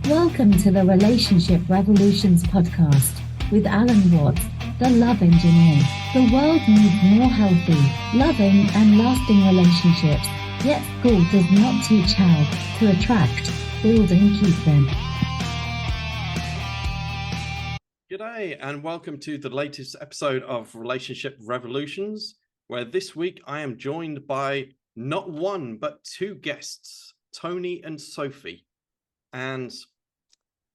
Welcome to the Relationship Revolutions podcast with Alan Watts, the love engineer. The world needs more healthy, loving, and lasting relationships, yet school does not teach how to attract, build, and keep them. G'day, and welcome to the latest episode of Relationship Revolutions, where this week I am joined by not one, but two guests, Tony and Sophie. And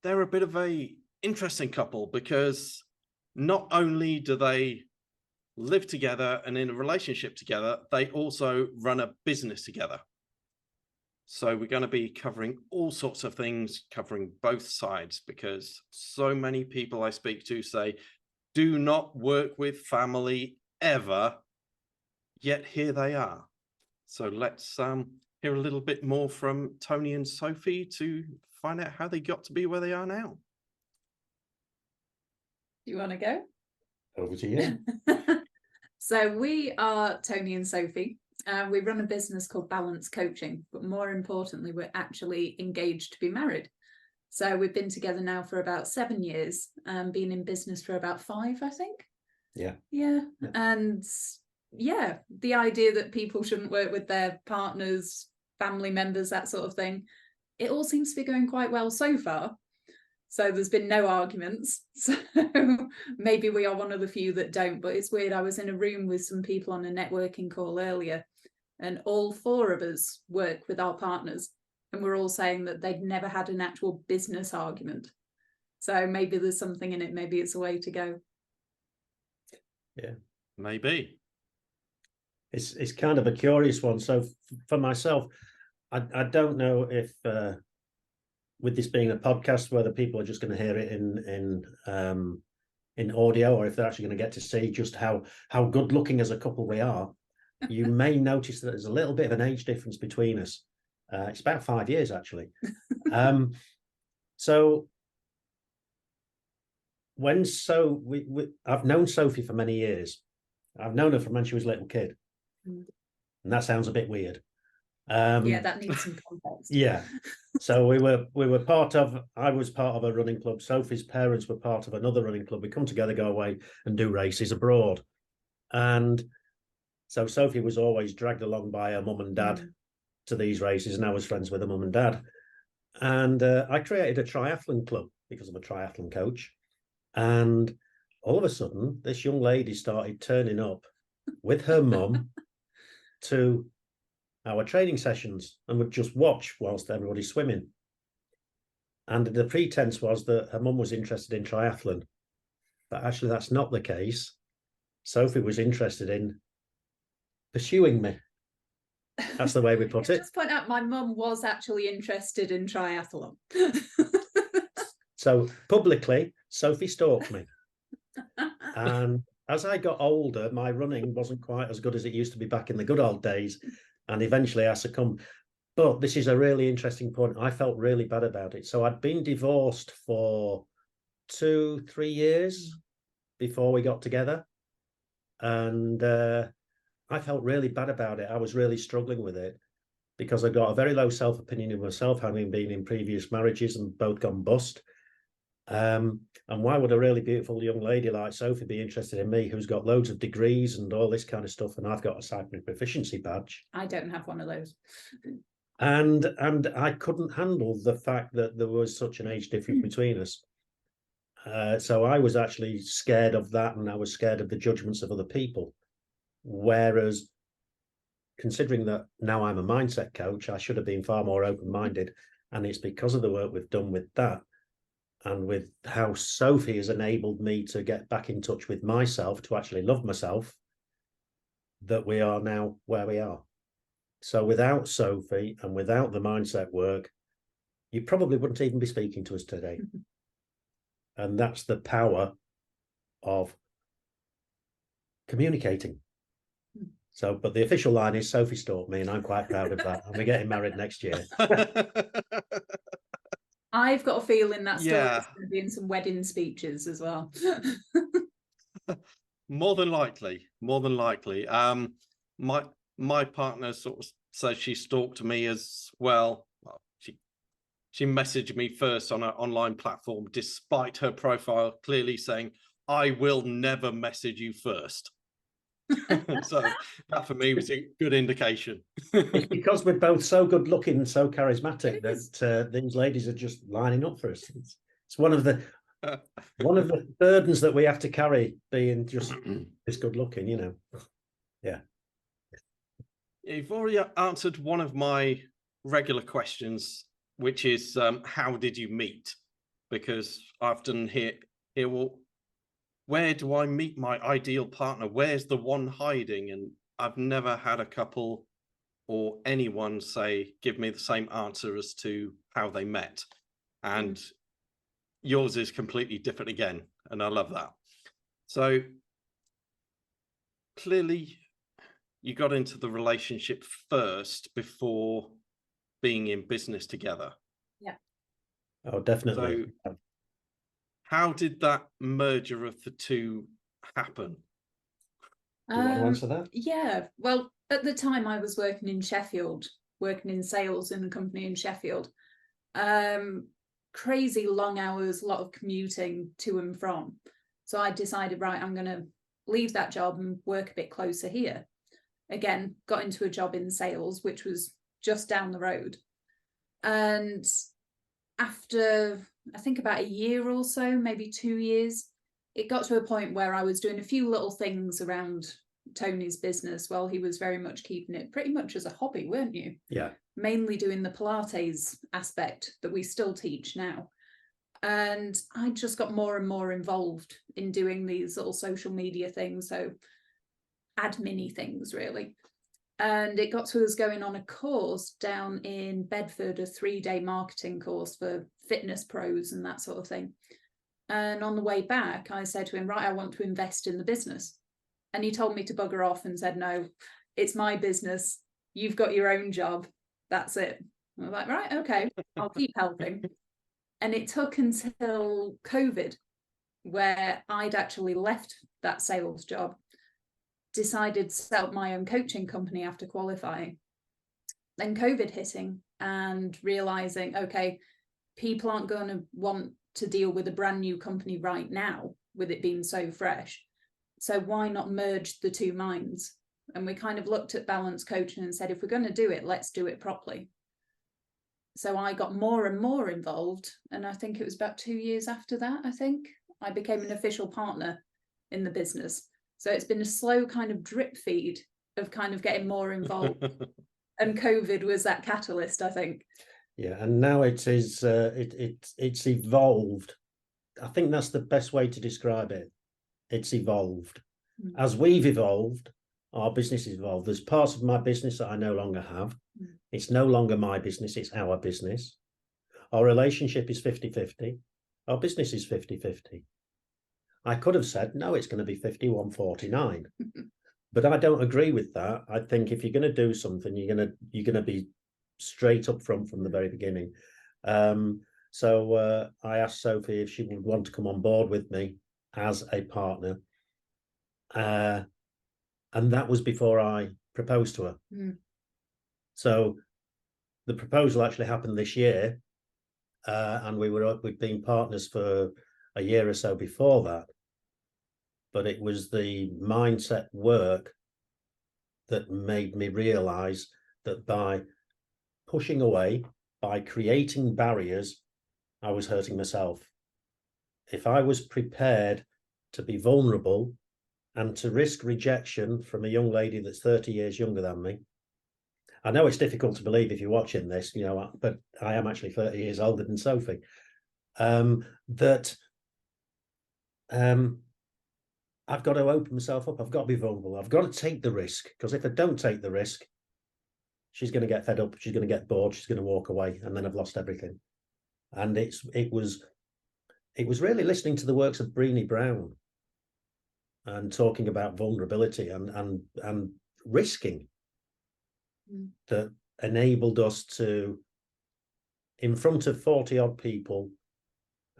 they're a bit of a interesting couple because not only do they live together and in a relationship together, they also run a business together. So we're going to be covering all sorts of things, covering both sides, because so many people I speak to say, do not work with family ever, yet here they are. So let's hear a little bit more from Tony and Sophie to find out how they got to be where they are now. Do you want to go? Over to you. So we are Tony and Sophie. We run a business called Balance Coaching, but more importantly, we're actually engaged to be married. So we've been together now for about 7 years, been in business for about 5, I think. Yeah. And yeah, the idea that people shouldn't work with their partners, family members, that sort of thing, it all seems to be going quite well so far. So there's been no arguments. So maybe we are one of the few that don't, but it's weird. I was in a room with some people on a networking call earlier, and all 4 of us work with our partners, and we're all saying that they've never had an actual business argument. So maybe there's something in it. Maybe it's a way to go. Yeah, Maybe. it's kind of a curious one. So for myself, I don't know if with this being a podcast, whether people are just going to hear it in audio, or if they're actually going to get to see just how good looking as a couple we are. You may notice that there's a little bit of an age difference between us. It's about 5 years actually. So I've known Sophie for many years. I've known her from when she was a little kid, and that sounds a bit weird. Yeah, that needs some context. Yeah. So I was part of a running club. Sophie's parents were part of another running club. We come together, go away and do races abroad. And so Sophie was always dragged along by her mum and dad to these races, and I was friends with her mum and dad. And I created a triathlon club because I'm a triathlon coach. And all of a sudden, this young lady started turning up with her mum to our training sessions and would just watch whilst everybody's swimming. And the pretense was that her mum was interested in triathlon, but actually that's not the case. Sophie was interested in pursuing me. That's the way we put it. Just point out, my mum was actually interested in triathlon. So publicly, Sophie stalked me. And as I got older, my running wasn't quite as good as it used to be back in the good old days. And eventually I succumbed. But this is a really interesting point. I felt really bad about it. So I'd been divorced for 2-3 years before we got together. And I felt really bad about it. I was really struggling with it because I got a very low self-opinion of myself, having been in previous marriages and both gone bust. And why would a really beautiful young lady like Sophie be interested in me, who's got loads of degrees and all this kind of stuff, and I've got a cycling proficiency badge? I don't have one of those. And I couldn't handle the fact that there was such an age difference between us. So I was actually scared of that, and I was scared of the judgments of other people. Whereas, considering that now I'm a mindset coach, I should have been far more open-minded. And it's because of the work we've done with that, and with how Sophie has enabled me to get back in touch with myself, to actually love myself, that we are now where we are. So without Sophie and without the mindset work, you probably wouldn't even be speaking to us today. And that's the power of communicating. So, but the official line is Sophie stalked me, and I'm quite proud of that. And we're getting married next year. I've got a feeling that story Yeah. is going to be in some wedding speeches as well. More than likely. My partner sort of says she stalked me as well. Well, she messaged me first on an online platform, despite her profile clearly saying, "I will never message you first." So that for me was a good indication. It's because we're both so good looking and so charismatic It is. that these ladies are just lining up for us. It's one of the burdens that we have to carry, being just this good looking, you know. Yeah. You've already answered one of my regular questions, which is how did you meet? Because I often hear, well, where do I meet my ideal partner? Where's the one hiding? And I've never had a couple or anyone give me the same answer as to how they met. And yours is completely different again. And I love that. So clearly you got into the relationship first before being in business together. Yeah. Oh, definitely. So how did that merger of the two happen? Do you want to answer that? Yeah. Well, at the time I was working in Sheffield, working in sales in a company in Sheffield. Crazy long hours, a lot of commuting to and from. So I decided, right, I'm going to leave that job and work a bit closer here. Again, got into a job in sales, which was just down the road. And after, I think about a year or so, maybe 2 years, it got to a point where I was doing a few little things around Tony's business while he was very much keeping it pretty much as a hobby, weren't you? Yeah. Mainly doing the Pilates aspect that we still teach now. And I just got more and more involved in doing these little social media things, so admin-y things really. And it got to us going on a course down in Bedford, a 3-day marketing course for fitness pros and that sort of thing. And on the way back, I said to him, right, I want to invest in the business. And he told me to bugger off and said, no, it's my business. You've got your own job. That's it. I was like, right, okay, I'll keep helping. And it took until COVID, where I'd actually left that sales job, decided to set up my own coaching company after qualifying. Then COVID hitting and realizing, okay, people aren't going to want to deal with a brand new company right now with it being so fresh. So why not merge the two minds? And we kind of looked at balance coaching and said, if we're going to do it, let's do it properly. So I got more and more involved. And I think it was about 2 years after that, I became an official partner in the business. So it's been a slow kind of drip feed of kind of getting more involved. And COVID was that catalyst, I think. Yeah, and now it is it's evolved. I think that's the best way to describe it. It's evolved. As we've evolved, our business has evolved. There's parts of my business that I no longer have. It's no longer my business, it's our business. Our relationship is 50-50. Our business is 50-50. I could have said, no, it's going to be 51-49. But I don't agree with that. I think if you're going to do something, you're going to be straight up front from the very beginning. So I asked Sophie if she would want to come on board with me as a partner. And that was before I proposed to her. So the proposal actually happened this year. And we'd been partners for a year or so before that. But it was the mindset work that made me realize that by pushing away, by creating barriers, I was hurting myself. If I was prepared to be vulnerable and to risk rejection from a young lady that's 30 years younger than me, I know it's difficult to believe if you're watching this, but I am actually 30 years older than Sophie, I've got to open myself up. I've got to be vulnerable. I've got to take the risk, because if I don't take the risk, she's going to get fed up. She's going to get bored. She's going to walk away, and then I've lost everything. And it was really listening to the works of Brené Brown and talking about vulnerability and risking that enabled us to, in front of 40 odd people,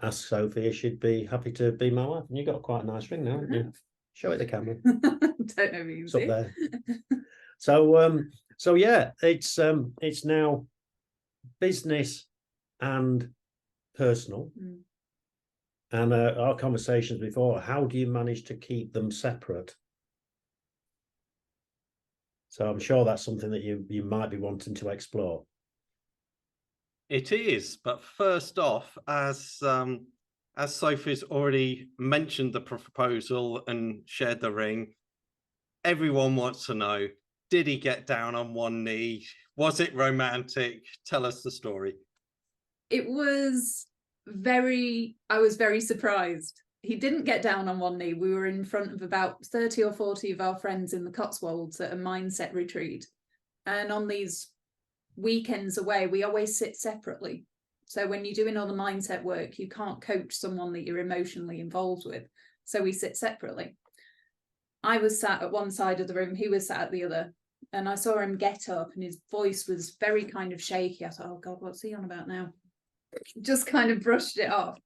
ask Sophie if she'd be happy to be my wife. And you got quite a nice ring now, haven't you? Show it the camera. Don't know if you can see. Up there. So yeah, it's now business and personal. Mm. And our conversations before, how do you manage to keep them separate? So I'm sure that's something that you might be wanting to explore. It is, but first off, as Sophie's already mentioned the proposal and shared the ring, everyone wants to know, did he get down on one knee? Was it romantic? Tell us the story. It was I was very surprised. He didn't get down on one knee. We were in front of about 30 or 40 of our friends in the Cotswolds at a mindset retreat. And on these weekends away, we always sit separately. So when you're doing all the mindset work, you can't coach someone that you're emotionally involved with. So we sit separately. I was sat at one side of the room, he was sat at the other. And I saw him get up and his voice was very kind of shaky. I thought, oh God, what's he on about now? Just kind of brushed it off.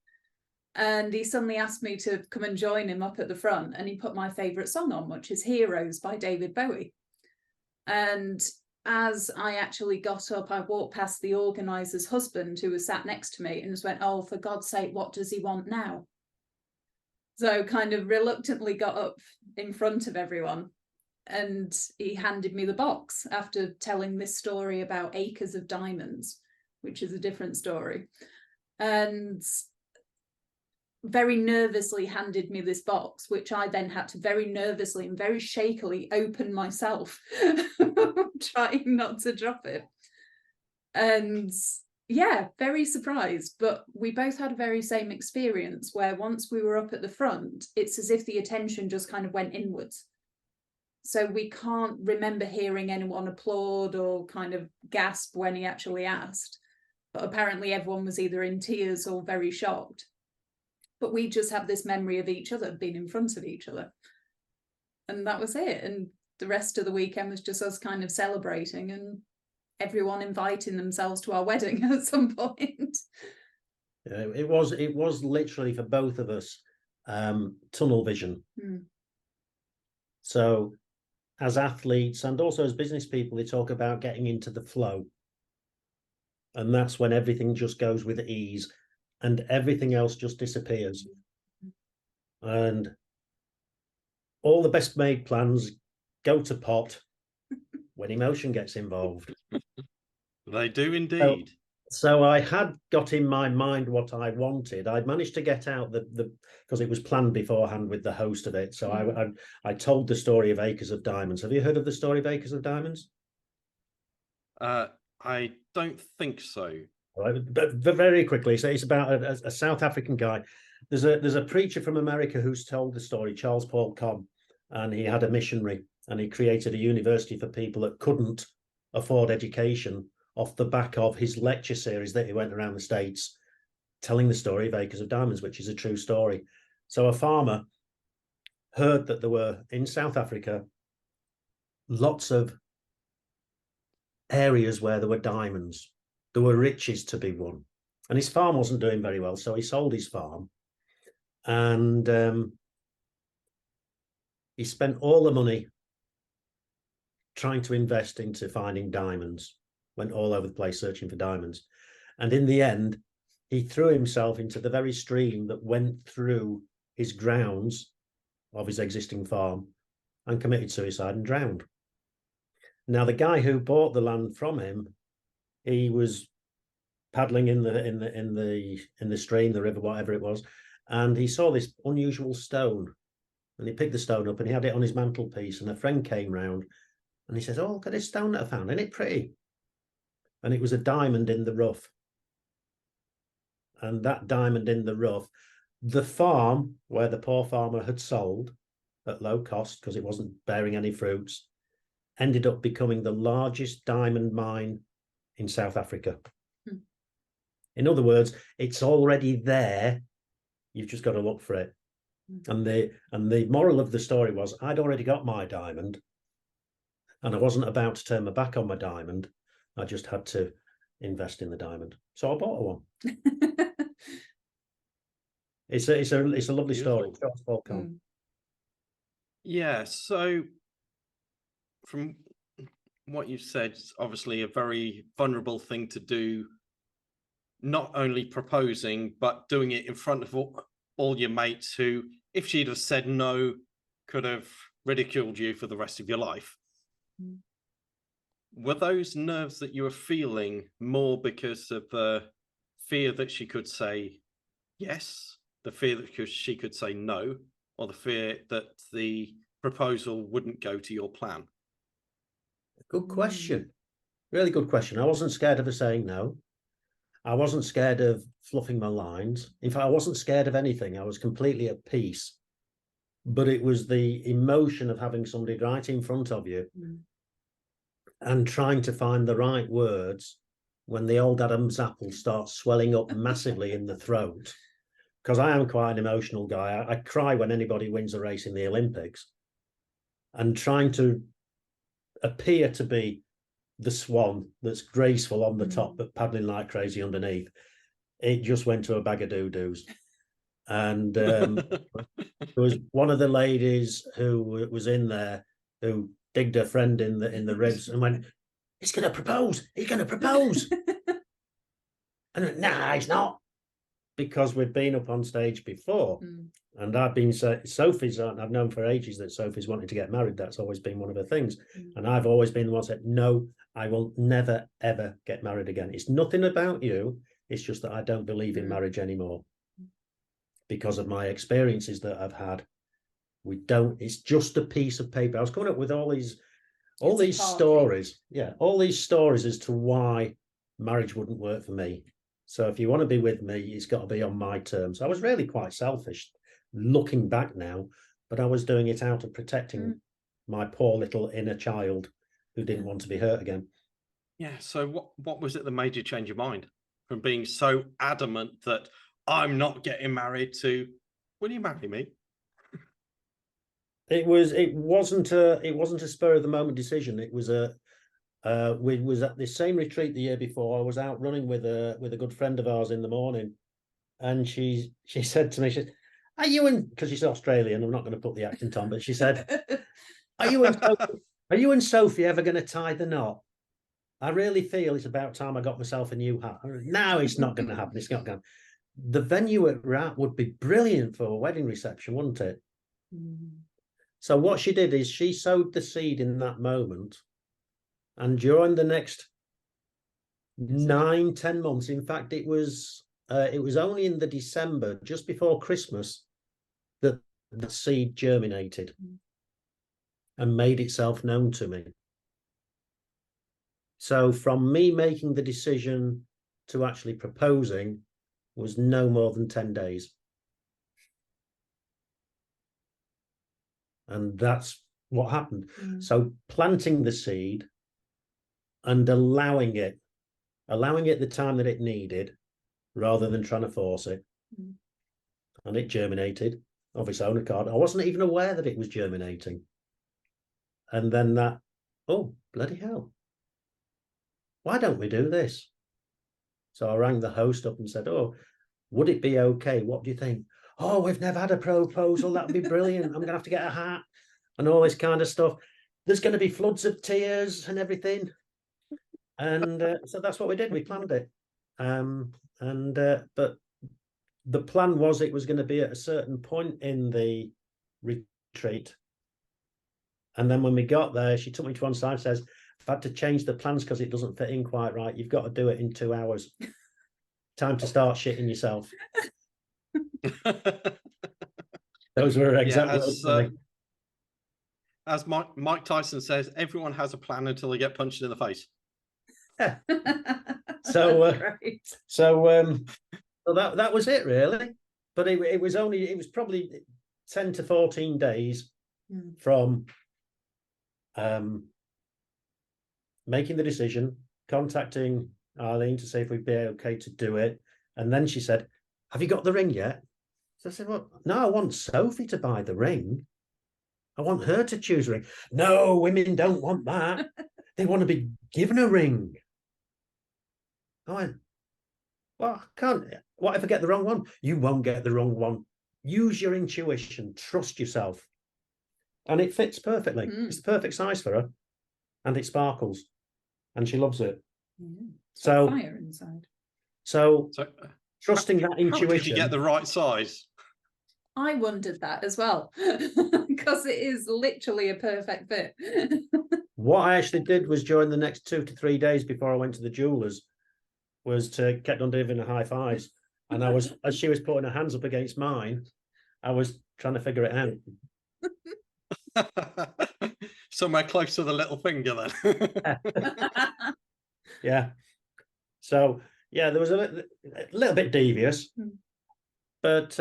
And he suddenly asked me to come and join him up at the front. And he put my favourite song on, which is Heroes by David Bowie. And as I actually got up, I walked past the organiser's husband who was sat next to me and just went, oh, for God's sake, what does he want now? So kind of reluctantly got up in front of everyone. And he handed me the box after telling this story about acres of diamonds, which is a different story. And very nervously handed me this box, which I then had to very nervously and very shakily open myself, trying not to drop it. And yeah, very surprised, but we both had a very same experience where once we were up at the front, it's as if the attention just kind of went inwards. So we can't remember hearing anyone applaud or kind of gasp when he actually asked. But apparently everyone was either in tears or very shocked. But we just have this memory of each other being in front of each other. And that was it. And the rest of the weekend was just us kind of celebrating and everyone inviting themselves to our wedding at some point. Yeah, it was literally for both of us tunnel vision. So as athletes and also as business people, they talk about getting into the flow. And that's when everything just goes with ease and everything else just disappears. And all the best made plans go to pot when emotion gets involved. They do indeed. So I had got in my mind what I wanted. I'd managed to get out the because it was planned beforehand with the host of it. So I told the story of Acres of Diamonds. Have you heard of the story of Acres of Diamonds? I don't think so. Right, but very quickly, so it's about a South African guy. There's a preacher from America who's told the story, Charles Paul Cobb, and he had a missionary and he created a university for people that couldn't afford education off the back of his lecture series that he went around the States telling the story of Acres of Diamonds, which is a true story. So a farmer heard that there were in South Africa lots of areas where there were diamonds. There were riches to be won. And his farm wasn't doing very well, so he sold his farm. And he spent all the money trying to invest into finding diamonds. Went all over the place searching for diamonds. And in the end, he threw himself into the very stream that went through his grounds of his existing farm and committed suicide and drowned. Now, the guy who bought the land from him, he was paddling in the stream, the river, whatever it was, and he saw this unusual stone, and he picked the stone up and he had it on his mantelpiece. And a friend came round, and he says, "Oh, look at this stone that I found! Isn't it pretty?" And it was a diamond in the rough. And that diamond in the rough, the farm where the poor farmer had sold at low cost because it wasn't bearing any fruits, ended up becoming the largest diamond mine in South Africa. In other words, it's already there. You've just got to look for it. And the moral of the story was, I'd already got my diamond, and I wasn't about to turn my back on my diamond. I just had to invest in the diamond, so I bought one. It's a lovely story. Yeah. So from what you said, it's obviously a very vulnerable thing to do not only proposing, but doing it in front of all your mates who, if she'd have said no, could have ridiculed you for the rest of your life. Mm. Were those nerves that you were feeling more because of the fear that she could say yes, the fear that she could say no, or the fear that the proposal wouldn't go to your plan? Good question. Really good question. I wasn't scared of her saying no. I wasn't scared of fluffing my lines. In fact, I wasn't scared of anything. I was completely at peace. But it was the emotion of having somebody right in front of you and trying to find the right words when the old Adam's apple starts swelling up massively in the throat. Because I am quite an emotional guy. I cry when anybody wins a race in the Olympics. And trying to appear to be the swan that's graceful on the top but paddling like crazy underneath, it just went to a bag of doo-doos. And there was one of the ladies who was in there who digged her friend in the ribs and went, "He's going to propose, he's going to propose." And I went, "Nah, he's not," because we'd been up on stage before. And I've been Sophie's, I've known for ages that Sophie's wanted to get married. That's always been one of her things. And I've always been the one that said, "No, I will never, ever get married again. It's nothing about you. It's just that I don't believe in marriage anymore because of my experiences that I've had. It's just a piece of paper." I was coming up with all these stories. Yeah, all these stories as to why marriage wouldn't work for me. So if you want to be with me, it's got to be on my terms. I was really quite selfish looking back now, but I was doing it out of protecting my poor little inner child who didn't want to be hurt again. Yeah. So what was it that made you change your mind from being so adamant that I'm not getting married to, will you marry me? It wasn't a spur of the moment decision. It was we was at the same retreat the year before. I was out running with a good friend of ours in the morning, and she said to me, she said, "Are you in?" Because she's Australian. I'm not going to put the accent on, but she said, "Are you and Sophie ever going to tie the knot? I really feel it's about time I got myself a new hat." No, it's not going to happen. It's not going. The venue at Rat would be brilliant for a wedding reception, wouldn't it? So what she did is she sowed the seed in that moment, and during the next 9-10 months, in fact, it was only in the December, just before Christmas, that the seed germinated and made itself known to me. So from me making the decision to actually proposing was no more than 10 days. And that's what happened. So planting the seed and allowing it the time that it needed rather than trying to force it. And it germinated of its own accord. I wasn't even aware that it was germinating. And then oh, bloody hell. Why don't we do this? So I rang the host up and said, "Oh, would it be okay? What do you think?" "Oh, we've never had a proposal. That'd be brilliant. I'm going to have to get a hat and all this kind of stuff. There's going to be floods of tears and everything." And so that's what we did. We planned it. But the plan was it was going to be at a certain point in the retreat. And then when we got there, she took me to one side and says, "I've had to change the plans because it doesn't fit in quite right. You've got to do it in 2 hours. Time to start shitting yourself." Those were exactly as Mike Tyson says, everyone has a plan until they get punched in the face. Yeah. So that was it really. But it was probably 10 to 14 days from making the decision, contacting Eileen to see if we'd be okay to do it. And then she said, "Have you got the ring yet?" So I said, "Well, no, I want Sophie to buy the ring. I want her to choose a ring." "No, women don't want that. They want to be given a ring." I went, "Well, I can't. What if I get the wrong one?" "You won't get the wrong one. Use your intuition. Trust yourself." And it fits perfectly. It's the perfect size for her. And it sparkles. And she loves it. So fire inside. So So trusting that how did you intuition. get the right size? I wondered that as well, because it is literally a perfect fit. What I actually did was during the next 2 to 3 days before I went to the jewelers was to kept on giving her high fives. And I was, as she was putting her hands up against mine, I was trying to figure it out. Somewhere close to the little finger then. Yeah. So yeah, there was a little bit devious, but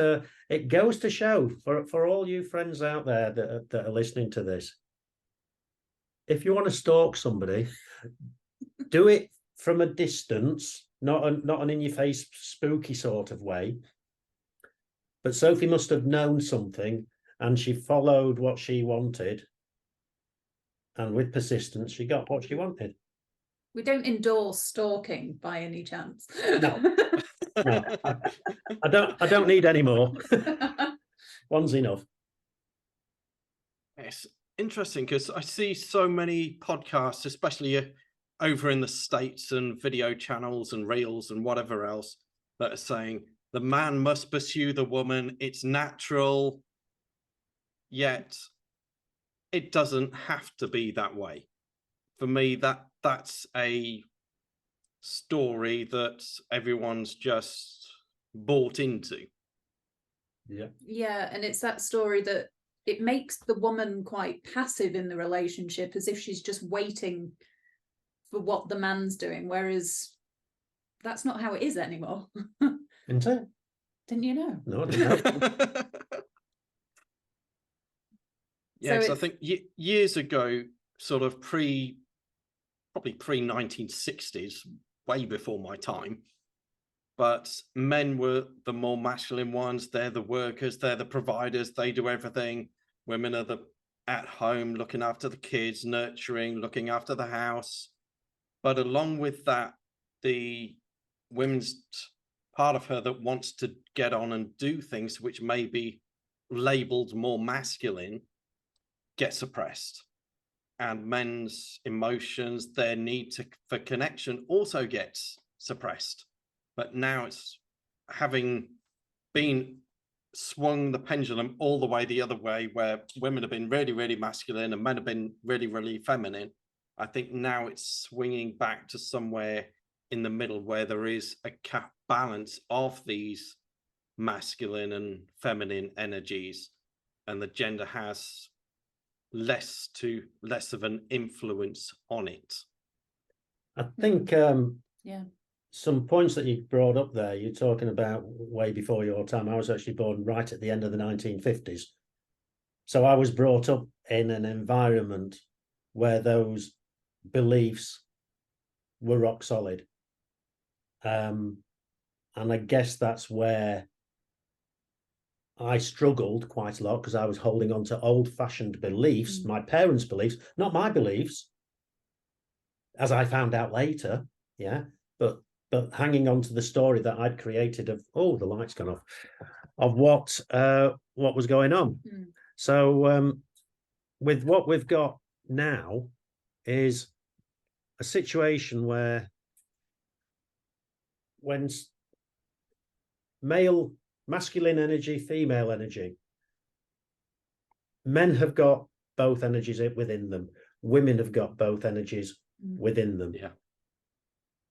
it goes to show for all you friends out there that are listening to this, if you want to stalk somebody, do it from a distance, not an in your face spooky sort of way. But Sophie must have known something, and she followed what she wanted, and with persistence, she got what she wanted. We don't endorse stalking by any chance. No. No, I don't need any more. One's enough. It's interesting because I see so many podcasts, especially over in the States, and video channels and reels and whatever else, that are saying the man must pursue the woman. It's natural. Yet it doesn't have to be that way. For me, that's a story that everyone's just bought into. Yeah. Yeah, and it's that story that it makes the woman quite passive in the relationship, as if she's just waiting for what the man's doing, whereas that's not how it is anymore. Isn't it? Didn't you know? No, I didn't know. Yeah, So because I think years ago, sort of probably pre-1960s, way before my time, but men were the more masculine ones. They're the workers, they're the providers, they do everything. Women are the at home, looking after the kids, nurturing, looking after the house. But along with that, the women's part of her that wants to get on and do things which may be labeled more masculine get suppressed, and men's emotions, their need for connection, also gets suppressed. But now it's having been swung the pendulum all the way the other way, where women have been really, really masculine and men have been really, really feminine. I think now it's swinging back to somewhere in the middle, where there is a balance of these masculine and feminine energies, and the gender has less of an influence on it. I think Yeah. some points that you brought up there, you're talking about way before your time. I was actually born right at the end of the 1950s. So I was brought up in an environment where those beliefs were rock solid. And I guess that's where I struggled quite a lot, because I was holding on to old-fashioned beliefs, my parents' beliefs, not my beliefs, as I found out later, yeah, but hanging on to the story that I'd created of, oh, the light's gone off, of what was going on. So with what we've got now is a situation where when masculine energy, female energy, men have got both energies within them. Women have got both energies within them. Yeah.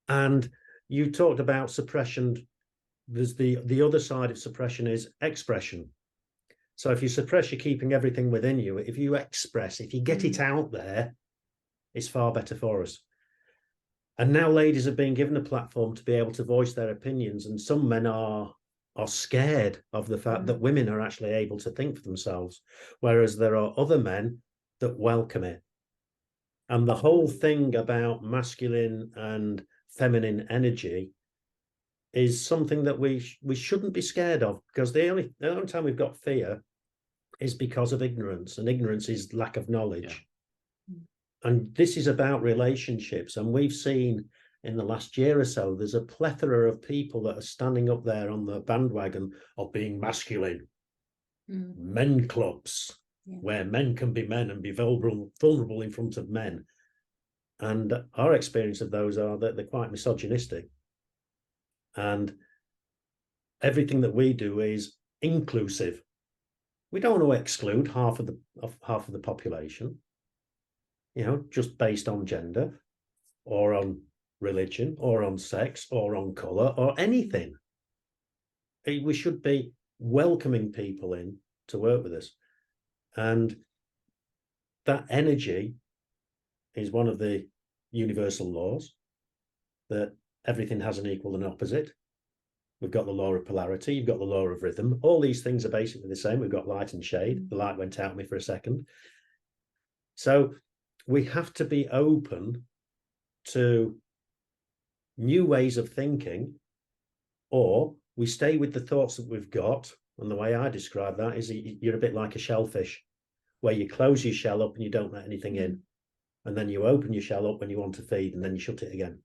And you talked about suppression. There's the other side of suppression is expression. So if you suppress, you're keeping everything within you. If you express, if you get it out there, it's far better for us. And now ladies have been given a platform to be able to voice their opinions, and some men are scared of the fact that women are actually able to think for themselves, whereas there are other men that welcome it. And the whole thing about masculine and feminine energy is something that we shouldn't be scared of, because the only time we've got fear is because of ignorance, and ignorance is lack of knowledge. Yeah. And this is about relationships, and we've seen in the last year or so, there's a plethora of people that are standing up there on the bandwagon of being masculine. Men clubs, where men can be men and be vulnerable in front of men. And our experience of those are that they're quite misogynistic. And everything that we do is inclusive. We don't want to exclude half of the population, just based on gender or on religion or on sex or on colour or anything. We should be welcoming people in to work with us. And that energy is one of the universal laws, that everything has an equal and opposite. We've got the law of polarity, you've got the law of rhythm. All these things are basically the same. We've got light and shade. The light went out on me for a second. So we have to be open to new ways of thinking, or we stay with the thoughts that we've got. And the way I describe that is you're a bit like a shellfish, where you close your shell up and you don't let anything in. And then you open your shell up when you want to feed, and then you shut it again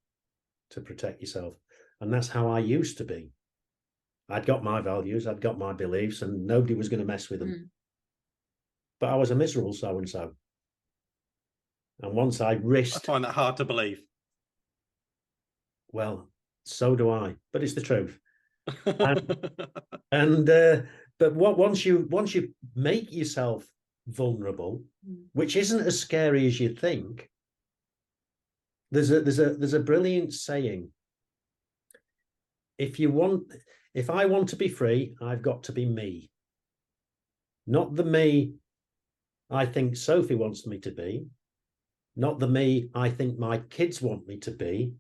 to protect yourself. And that's how I used to be. I'd got my values, I'd got my beliefs, and nobody was going to mess with them. But I was a miserable so-and-so. And once I risked... I find that hard to believe. Well, so do I, but it's the truth. But once you make yourself vulnerable, which isn't as scary as you think, there's a brilliant saying. If I want to be free, I've got to be me. Not the me I think Sophie wants me to be, not the me I think my kids want me to be.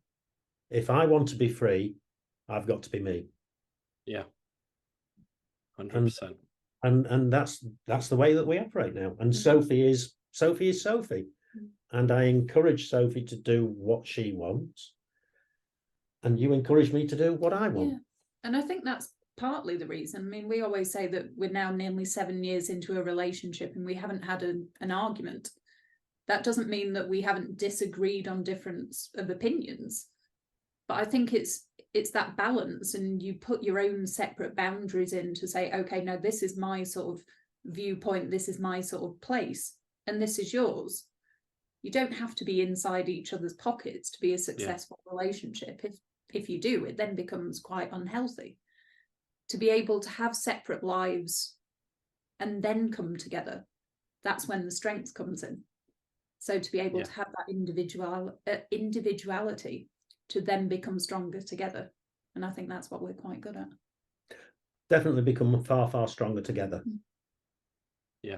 If I want to be free, I've got to be me. Yeah. 100%. And that's the way that we operate now. And Sophie is Sophie. And I encourage Sophie to do what she wants. And you encourage me to do what I want. Yeah. And I think that's partly the reason. I mean, we always say that we're now nearly 7 years into a relationship and we haven't had an argument. That doesn't mean that we haven't disagreed on difference of opinions. But I think it's that balance, and you put your own separate boundaries in to say, okay, no, this is my sort of viewpoint, this is my sort of place, and this is yours. You don't have to be inside each other's pockets to be a successful relationship. If you do, it then becomes quite unhealthy. To be able to have separate lives and then come together, that's when the strength comes in. So to be able to have that individuality to then become stronger together. And I think that's what we're quite good at. Definitely become far, far stronger together. Yeah.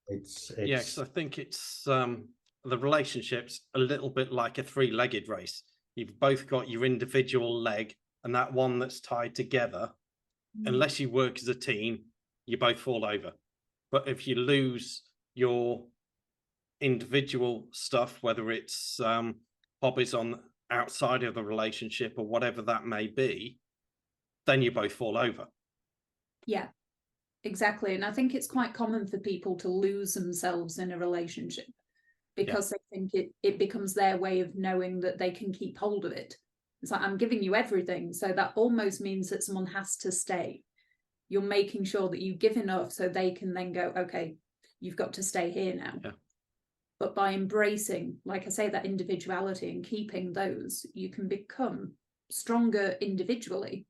It's yeah, because I think it's the relationship's a little bit like a three-legged race. You've both got your individual leg and that one that's tied together. Unless you work as a team, you both fall over. But if you lose your individual stuff, whether it's hobbies on outside of the relationship or whatever that may be, then you both fall over. Yeah, exactly. And I think it's quite common for people to lose themselves in a relationship because they think it becomes their way of knowing that they can keep hold of it. It's like, I'm giving you everything. So that almost means that someone has to stay. You're making sure that you give enough so they can then go, okay, you've got to stay here now. Yeah. But by embracing, like I say, that individuality and keeping those, you can become stronger individually.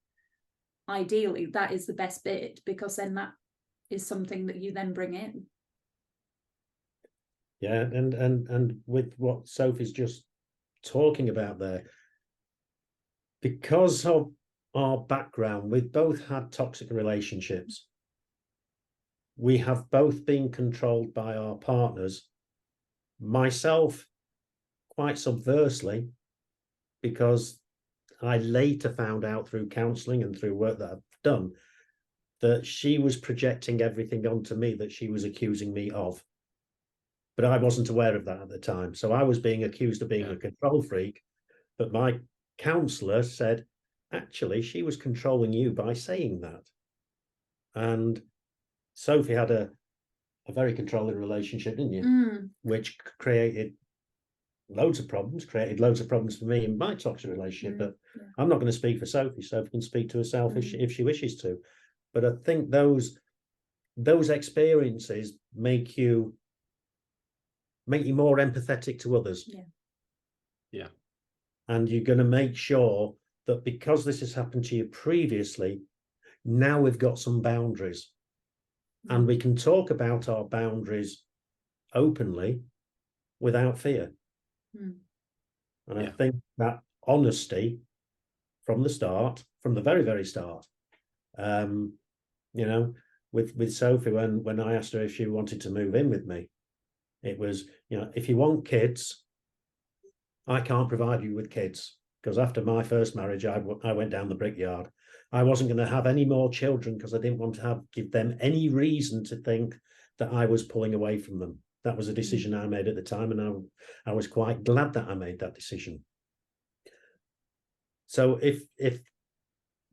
Ideally, that is the best bit, because then that is something that you then bring in. Yeah, and with what Sophie's just talking about there, because of our background, we've both had toxic relationships. We have both been controlled by our partners. Myself, quite subversely, because I later found out through counselling and through work that I've done that she was projecting everything onto me that she was accusing me of. But I wasn't aware of that at the time. So I was being accused of being a control freak. But my counsellor said, actually, she was controlling you by saying that. And Sophie had a very controlling relationship, didn't you? Which created loads of problems for me in my toxic relationship. But I'm not going to speak for Sophie. Sophie can speak to herself if she wishes to. But I think those experiences make you more empathetic to others. Yeah. And you're going to make sure that because this has happened to you previously, now we've got some boundaries, and we can talk about our boundaries openly without fear. And I think that honesty from the start, from the very, very start, you know, with Sophie, when I asked her if she wanted to move in with me, it was, you know, if you want kids, I can't provide you with kids, because after my first marriage, I went down the brickyard. I wasn't going to have any more children because I didn't want to give them any reason to think that I was pulling away from them. That was a decision I made at the time, and I was quite glad that I made that decision. So if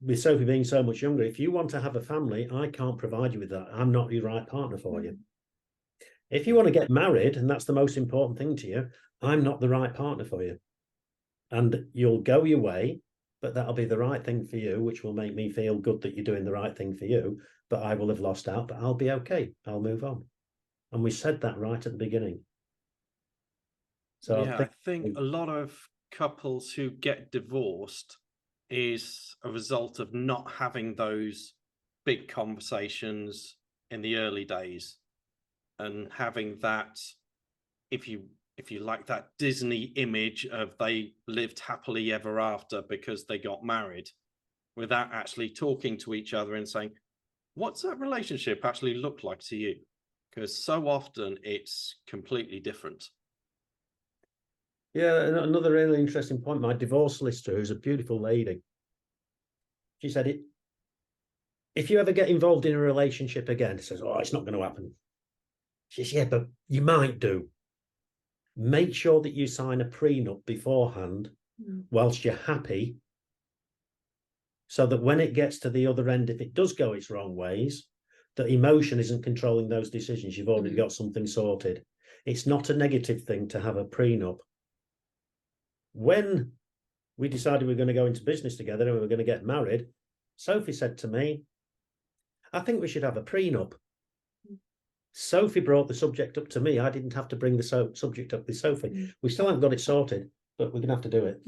with Sophie being so much younger, if you want to have a family, I can't provide you with that. I'm not the right partner for you. If you want to get married, and that's the most important thing to you, I'm not the right partner for you. And you'll go your way, but that'll be the right thing for you, which will make me feel good that you're doing the right thing for you. But I will have lost out, but I'll be okay. I'll move on. And we said that right at the beginning. So yeah, I think a lot of couples who get divorced is a result of not having those big conversations in the early days, and having that, if you like, that Disney image of they lived happily ever after because they got married, without actually talking to each other and saying, what's that relationship actually look like to you? Because so often it's completely different. Yeah, another really interesting point. My divorce solicitor, who's a beautiful lady, she said, if you ever get involved in a relationship again, she says, oh, it's not going to happen. She says, yeah, but you might do. Make sure that you sign a prenup beforehand whilst you're happy, so that when it gets to the other end, if it does go its wrong ways, that emotion isn't controlling those decisions. You've already got something sorted. It's not a negative thing to have a prenup. When we decided we were going to go into business together and we were going to get married, Sophie said to me, I think we should have a prenup. Sophie brought the subject up to me. I didn't have to bring the subject up with Sophie. We still haven't got it sorted, but we're going to have to do it.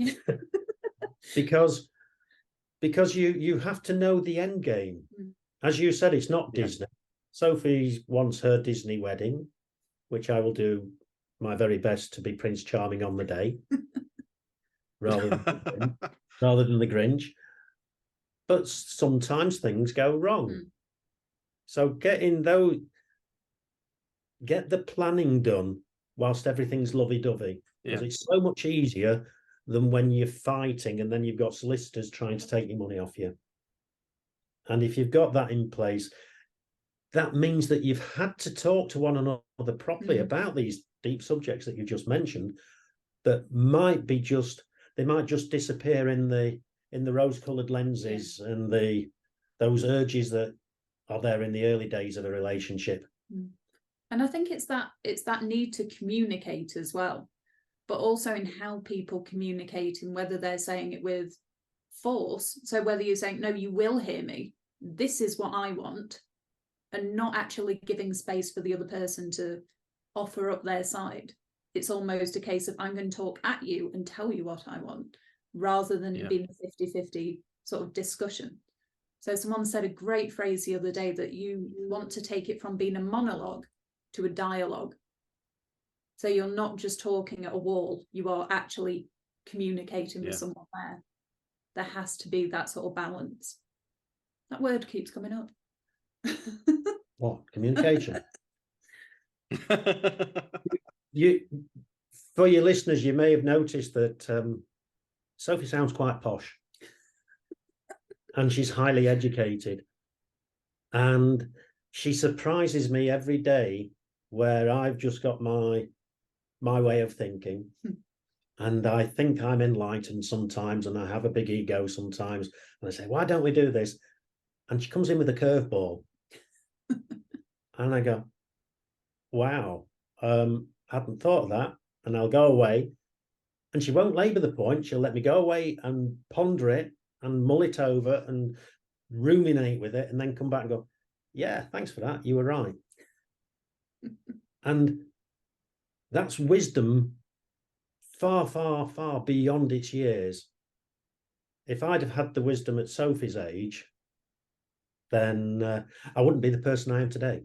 because you have to know the end game. As you said, it's not Disney. Sophie wants her Disney wedding, which I will do my very best to be Prince Charming on the day, rather than the Grinch. But sometimes things go wrong. So get the planning done whilst everything's lovey-dovey. Because it's so much easier than when you're fighting and then you've got solicitors trying to take your money off you. And if you've got that in place, that means that you've had to talk to one another properly about these deep subjects that you just mentioned, that might just disappear in the rose-colored lenses and those urges that are there in the early days of a relationship. And I think it's that need to communicate as well, but also in how people communicate and whether they're saying it with force. So whether you're saying, no, you will hear me, this is what I want, and not actually giving space for the other person to offer up their side. It's almost a case of, I'm going to talk at you and tell you what I want, rather than being a 50-50 sort of discussion. So someone said a great phrase the other day, that you want to take it from being a monologue to a dialogue. So you're not just talking at a wall, you are actually communicating with someone there. There has to be that sort of balance. That word keeps coming up. What? Communication. For your listeners, you may have noticed that Sophie sounds quite posh. And she's highly educated. And she surprises me every day, where I've just got my way of thinking. And I think I'm enlightened sometimes, and I have a big ego sometimes. And I say, why don't we do this? And she comes in with a curveball. And I go, wow, hadn't thought of that. And I'll go away. And she won't labour the point. She'll let me go away and ponder it and mull it over and ruminate with it, and then come back and go, yeah, thanks for that. You were right. And that's wisdom far, far, far beyond its years. if I'd have had the wisdom at Sophie's age, then I wouldn't be the person I am today,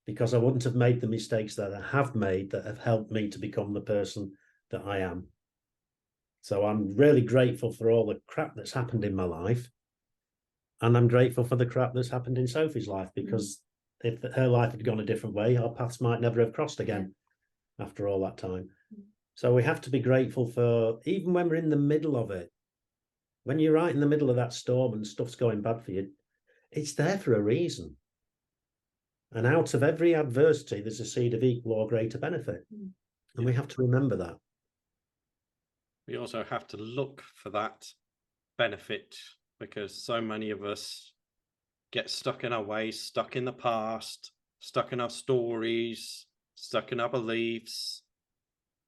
because I wouldn't have made the mistakes that I have made that have helped me to become the person that I am. So I'm really grateful for all the crap that's happened in my life. And I'm grateful for the crap that's happened in Sophie's life, because if her life had gone a different way, our paths might never have crossed again after all that time. So we have to be grateful for, even when we're in the middle of it, when you're right in the middle of that storm and stuff's going bad for you, it's there for a reason. And out of every adversity, there's a seed of equal or greater benefit. And we have to remember that. We also have to look for that benefit, because so many of us get stuck in our ways, stuck in the past, stuck in our stories, stuck in our beliefs,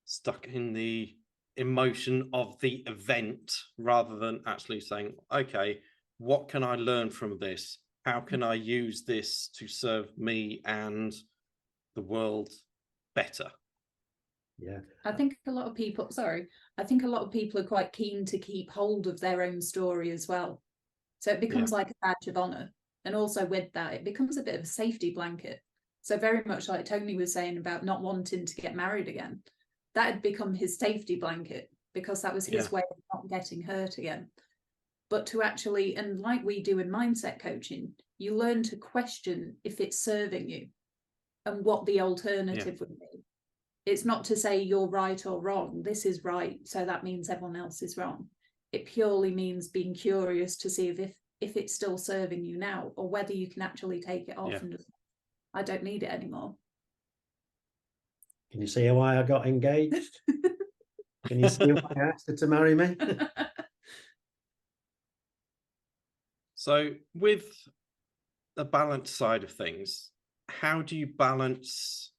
stuck in the emotion of the event, rather than actually saying, okay, what can I learn from this? How can I use this to serve me and the world better? Yeah. I think a lot of people are quite keen to keep hold of their own story as well. So it becomes like a badge of honor. And also with that, it becomes a bit of a safety blanket. So very much like Tony was saying about not wanting to get married again, that had become his safety blanket, because that was his way of not getting hurt again. But to actually, and like we do in mindset coaching, you learn to question if it's serving you and what the alternative would be. It's not to say you're right or wrong. This is right, so that means everyone else is wrong. It purely means being curious to see if it's still serving you now, or whether you can actually take it off and just, I don't need it anymore. Can you see why I got engaged? Can you see why I asked her to marry me? So with the balance side of things, how do you balance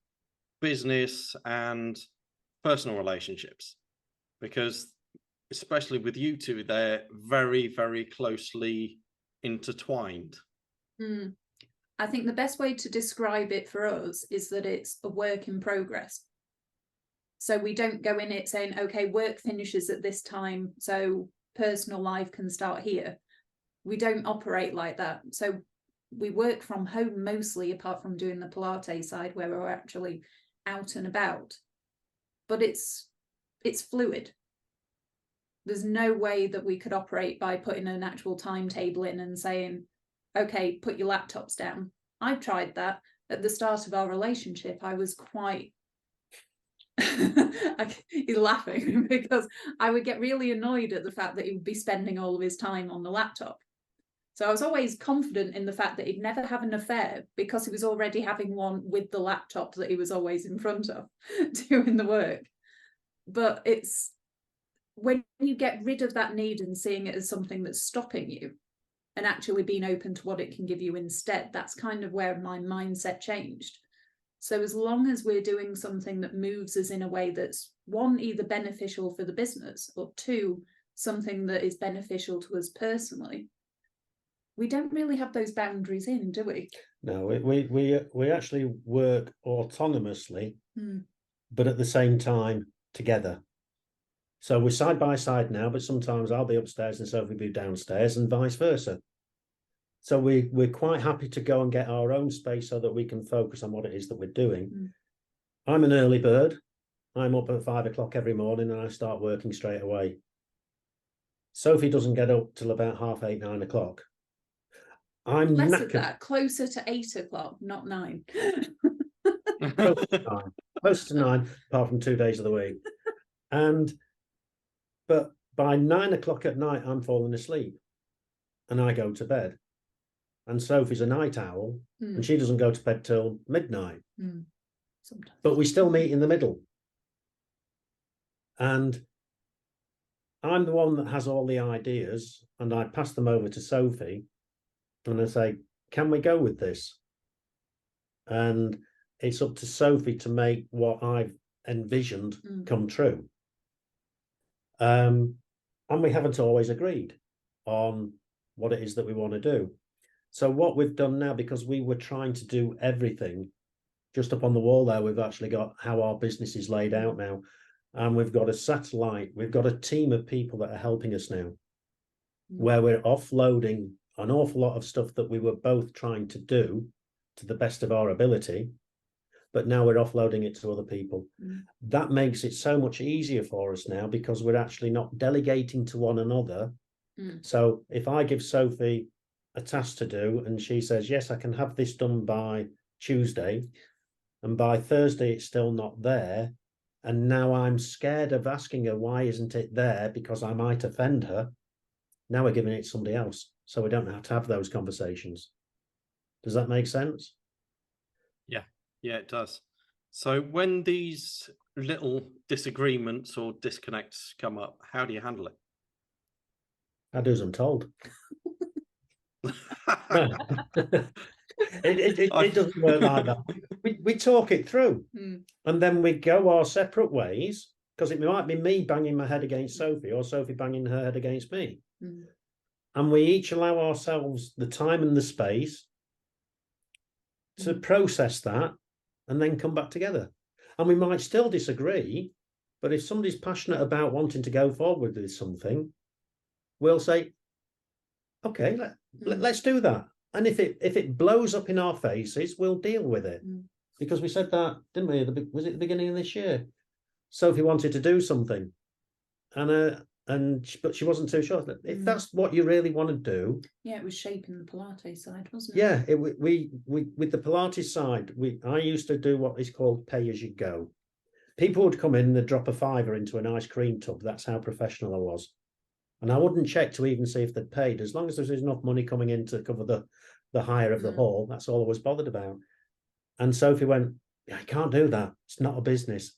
business and personal relationships? Because especially with you two, they're very, very closely intertwined. I think the best way to describe it for us is that it's a work in progress. So we don't go in it saying, okay, work finishes at this time, so personal life can start here. We don't operate like that. So we work from home mostly, apart from doing the Pilates side where we're actually out and about. But it's fluid. There's no way that we could operate by putting an actual timetable in and saying, okay, put your laptops down. I've tried that. At the start of our relationship, I was quite he's laughing because I would get really annoyed at the fact that he would be spending all of his time on the laptop. So I was always confident in the fact that he'd never have an affair, because he was already having one with the laptop that he was always in front of doing the work. But it's when you get rid of that need and seeing it as something that's stopping you and actually being open to what it can give you instead, that's kind of where my mindset changed. So as long as we're doing something that moves us in a way that's, one, either beneficial for the business, or two, something that is beneficial to us personally, we don't really have those boundaries in, do we? No, we actually work autonomously, but at the same time together. So we're side by side now, but sometimes I'll be upstairs and Sophie will be downstairs and vice versa. So we're quite happy to go and get our own space so that we can focus on what it is that we're doing. I'm an early bird. I'm up at 5 o'clock every morning and I start working straight away. Sophie doesn't get up till about 8:30, 9 o'clock. I'm less knackered. of that, closer to 8 o'clock, not 9. Close to 9, apart from 2 days of the week. But by 9 o'clock at night, I'm falling asleep and I go to bed. And Sophie's a night owl and she doesn't go to bed till midnight. Sometimes. But we still meet in the middle. And I'm the one that has all the ideas and I pass them over to Sophie and I say, can we go with this? And it's up to Sophie to make what I've envisioned come true. And we haven't always agreed on what it is that we want to do. So what we've done now, because we were trying to do everything, just up on the wall there, we've actually got how our business is laid out now. And we've got a satellite, we've got a team of people that are helping us now. where we're offloading an awful lot of stuff that we were both trying to do to the best of our ability, but now we're offloading it to other people. That makes it so much easier for us now because we're actually not delegating to one another. So if I give Sophie a task to do and she says, yes, I can have this done by Tuesday, and by Thursday it's still not there, and now I'm scared of asking her why isn't it there because I might offend her, now we're giving it to somebody else, so we don't have to have those conversations. Does that make sense? Yeah, it does. So when these little disagreements or disconnects come up, how do you handle it? I do as I'm told. It doesn't work like that. We talk it through, and then we go our separate ways, because it might be me banging my head against Sophie or Sophie banging her head against me. And we each allow ourselves the time and the space to process that and then come back together. And we might still disagree, but if somebody's passionate about wanting to go forward with something, we'll say, okay, let's do that. And if it blows up in our faces, we'll deal with it. Because we said that, didn't we? Was it the beginning of this year? Sophie wanted to do something, but she wasn't too sure. If that's what you really want to do, it was shaping the Pilates side, wasn't it? Yeah, we with the Pilates side, I used to do what is called pay as you go. People would come in, they'd drop a £5 into an ice cream tub. That's how professional I was. And I wouldn't check to even see if they'd paid. As long as there's enough money coming in to cover the hire of the hall, that's all I was bothered about. And Sophie went, I can't do that. It's not a business.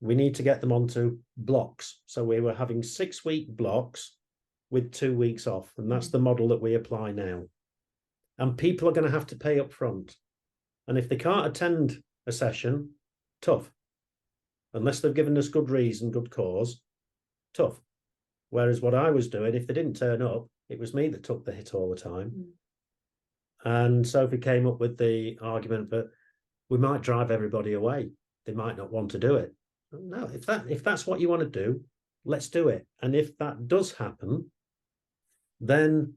We need to get them onto blocks. So we were having 6-week blocks with 2 weeks off. And that's the model that we apply now. And people are going to have to pay up front. And if they can't attend a session, tough. Unless they've given us good reason, good cause, tough. Whereas what I was doing, if they didn't turn up, it was me that took the hit all the time. And Sophie came up with the argument that we might drive everybody away. They might not want to do it. No, if that's what you want to do, let's do it. And if that does happen, then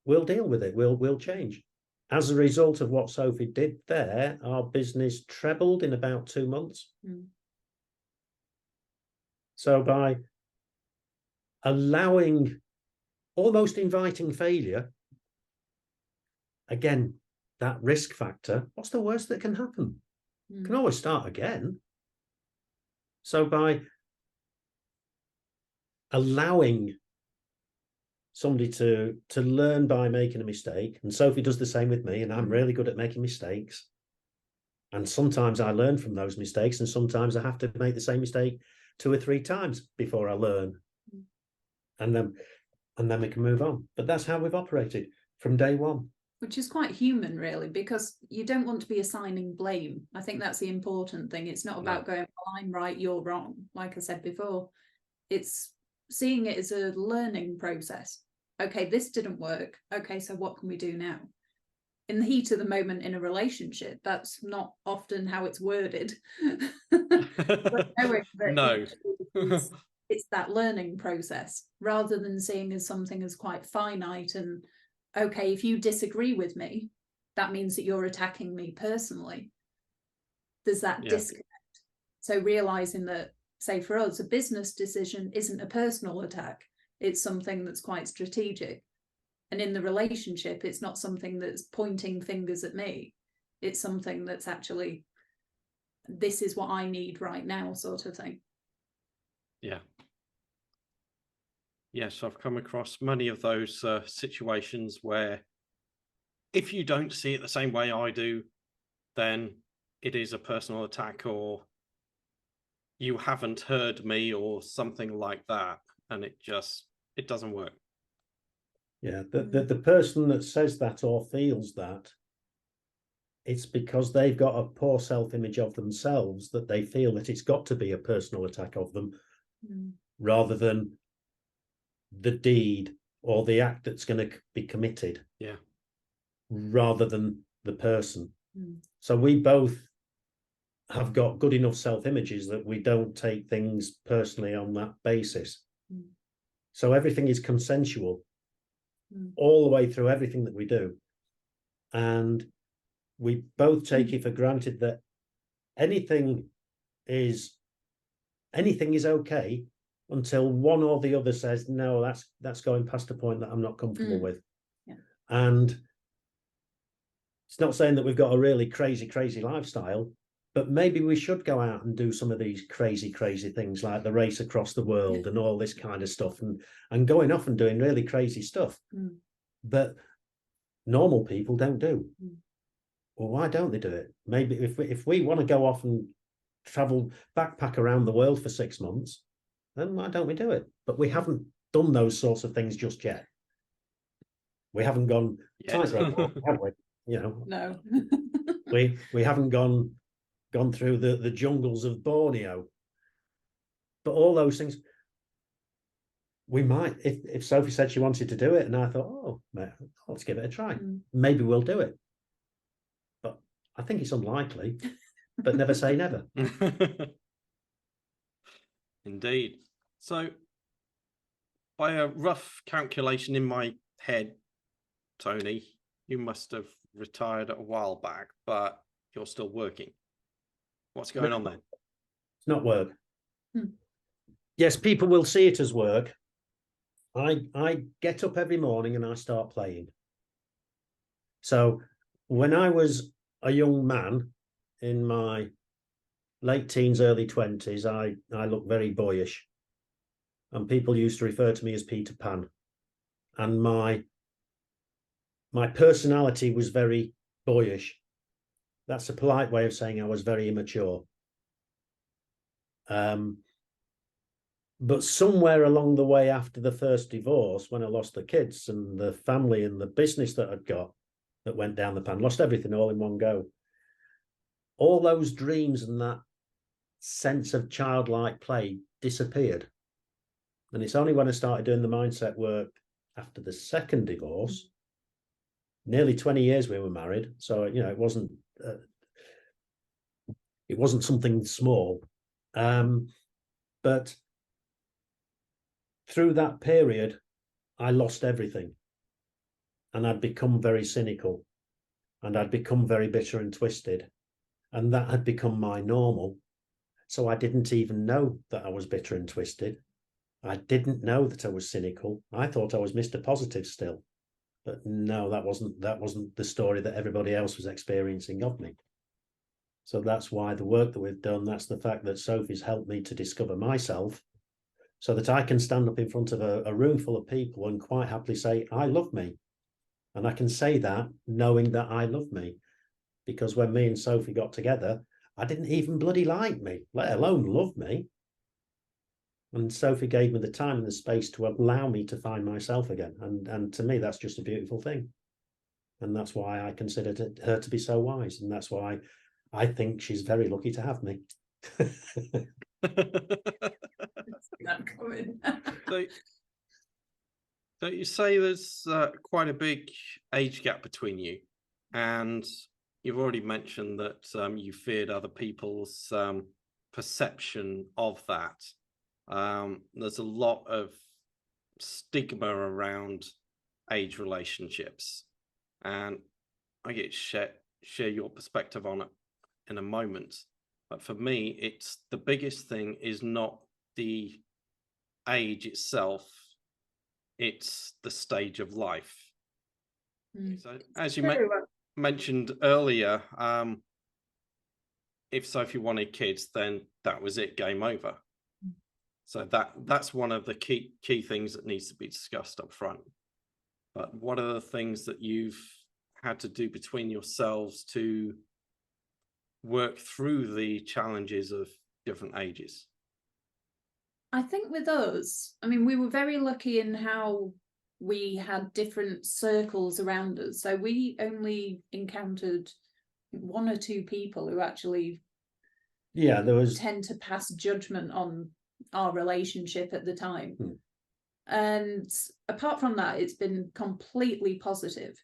we'll deal with it. We'll change. As a result of what Sophie did there, our business trebled in about 2 months. So by allowing, almost inviting failure, again, that risk factor, what's the worst that can happen? You can always start again. So by allowing somebody to learn by making a mistake, and Sophie does the same with me, and I'm really good at making mistakes. And sometimes I learn from those mistakes, and sometimes I have to make the same mistake 2 or 3 times before I learn. And then we can move on. But that's how we've operated from day one. Which is quite human, really, because you don't want to be assigning blame. I think that's the important thing. It's not about going, well, I'm right, you're wrong. Like I said before, it's seeing it as a learning process. Okay, this didn't work. Okay, so what can we do now? In the heat of the moment in a relationship, that's not often how it's worded. But knowing that No. it's that learning process, rather than seeing as something as quite finite and, okay, if you disagree with me, that means that you're attacking me personally. There's that disconnect. So realizing that, say for us, a business decision isn't a personal attack. It's something that's quite strategic. And in the relationship, it's not something that's pointing fingers at me. It's something that's actually, this is what I need right now, sort of thing. Yeah. Yes, I've come across many of those situations where if you don't see it the same way I do, then it is a personal attack, or you haven't heard me, or something like that. And it doesn't work. Yeah, the person that says that or feels that, it's because they've got a poor self-image of themselves that they feel that it's got to be a personal attack of them, rather than the deed or the act that's going to be committed, rather than the person. So we both have got good enough self-images that we don't take things personally on that basis. So everything is consensual. all the way through everything that we do. And we both take it for granted that anything is okay until one or the other says, no, that's going past a point that I'm not comfortable with. Yeah. And it's not saying that we've got a really crazy lifestyle, but maybe we should go out and do some of these crazy things like the race across the world and all this kind of stuff, and going off and doing really crazy stuff. But normal people don't do. Well, why don't they do it? Maybe if we want to go off and travel, backpack around the world for 6 months, then why don't we do it? But we haven't done those sorts of things just yet. We haven't gone tightrope, have we? You know, No. we haven't gone through the jungles of Borneo. But all those things, we might, if Sophie said she wanted to do it, and I thought, oh, let's give it a try. Maybe we'll do it. But I think it's unlikely. But never say never. Indeed. So, by a rough calculation in my head, Tony, you must have retired a while back, but you're still working. What's going on then? It's not work. Yes, people will see it as work. I get up every morning and I start playing. So when I was a young man in my late teens, early 20s, I looked very boyish. And people used to refer to me as Peter Pan. And my personality was very boyish. That's a polite way of saying I was very immature. But somewhere along the way after the first divorce, when I lost the kids and the family and the business that I'd got that went down the pan, lost everything all in one go, all those dreams and that sense of childlike play disappeared. And it's only when I started doing the mindset work after the second divorce, nearly 20 years we were married. So, you know, it wasn't something small. But through that period, I lost everything. And I'd become very cynical. And I'd become very bitter and twisted. And that had become my normal. So I didn't even know that I was bitter and twisted. I didn't know that I was cynical. I thought I was Mr. Positive still. But no, that wasn't the story that everybody else was experiencing of me. So that's why the work that we've done, that's the fact that Sophie's helped me to discover myself so that I can stand up in front of a room full of people and quite happily say, I love me. And I can say that knowing that I love me. Because when me and Sophie got together, I didn't even bloody like me, let alone love me. And Sophie gave me the time and the space to allow me to find myself again. And to me, that's just a beautiful thing. And that's why I considered her to be so wise. And that's why I think she's very lucky to have me. So you say there's quite a big age gap between you. And you've already mentioned that you feared other people's perception of that. There's a lot of stigma around age relationships, and I get to share your perspective on it in a moment. But for me, it's the biggest thing is not the age itself, it's the stage of life. So as you mentioned earlier, if Sophie wanted kids, then that was it, game over. So that's one of the key things that needs to be discussed up front. But what are the things that you've had to do between yourselves to work through the challenges of different ages? I think with us, I mean, we were very lucky in how we had different circles around us. So we only encountered one or two people who actually tend to pass judgment on our relationship at the time. And apart from that, it's been completely positive.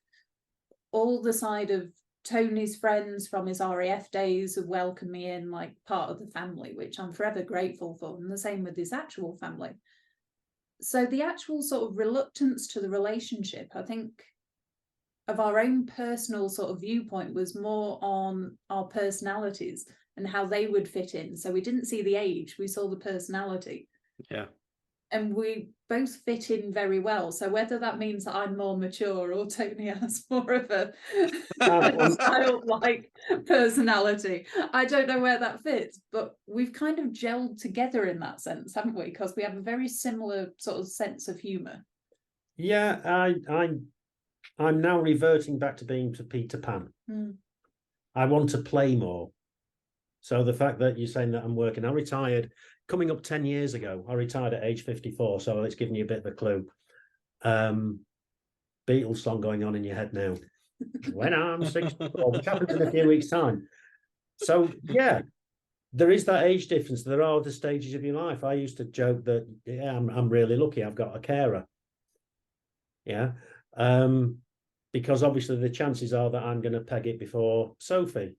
All the side of Tony's friends from his RAF days have welcomed me in like part of the family, which I'm forever grateful for, and the same with his actual family. So the actual sort of reluctance to the relationship, I think, of our own personal sort of viewpoint was more on our personalities and how they would fit in. So we didn't see the age, we saw the personality. Yeah. And we both fit in very well. So whether that means that I'm more mature or Tony has more of a childlike personality, I don't know where that fits, but we've kind of gelled together in that sense, haven't we? Because we have a very similar sort of sense of humour. Yeah, I'm now reverting back to being to Peter Pan. I want to play more. So the fact that you're saying that I'm working, I retired coming up 10 years ago. I retired at age 54, so it's giving you a bit of a clue. Beatles song going on in your head now. When I'm 64, which happens in a few weeks' time. So yeah, there is that age difference. There are the stages of your life. I used to joke that, yeah, I'm really lucky. I've got a carer. Yeah. Because obviously the chances are that I'm going to peg it before Sophie.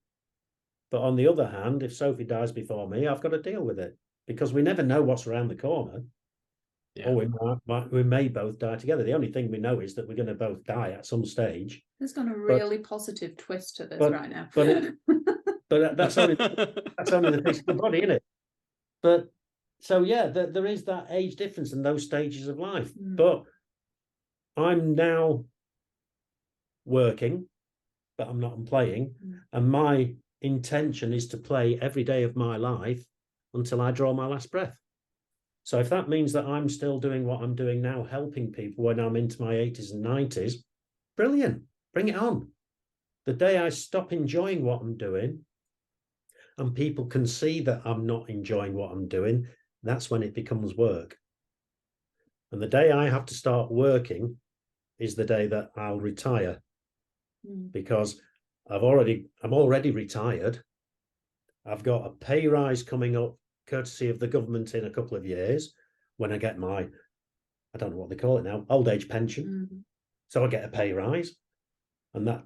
But on the other hand, if Sophie dies before me, I've got to deal with it, because we never know what's around the corner. Yeah. Or we may both die together. The only thing we know is that we're going to both die at some stage. There's got a really positive twist to this right now. But that's only the physical body, isn't it? But so yeah, there is that age difference in those stages of life. But I'm now working, but I'm not playing, and my intention is to play every day of my life until I draw my last breath. So if that means that I'm still doing what I'm doing now, helping people when I'm into my 80s and 90s, brilliant, bring it on. The day I stop enjoying what I'm doing and people can see that I'm not enjoying what I'm doing, that's when it becomes work. And the day I have to start working is the day that I'll retire, because I'm already retired. I've got a pay rise coming up, courtesy of the government, in a couple of years, when I get my, I don't know what they call it now, old age pension. So I get a pay rise, and that,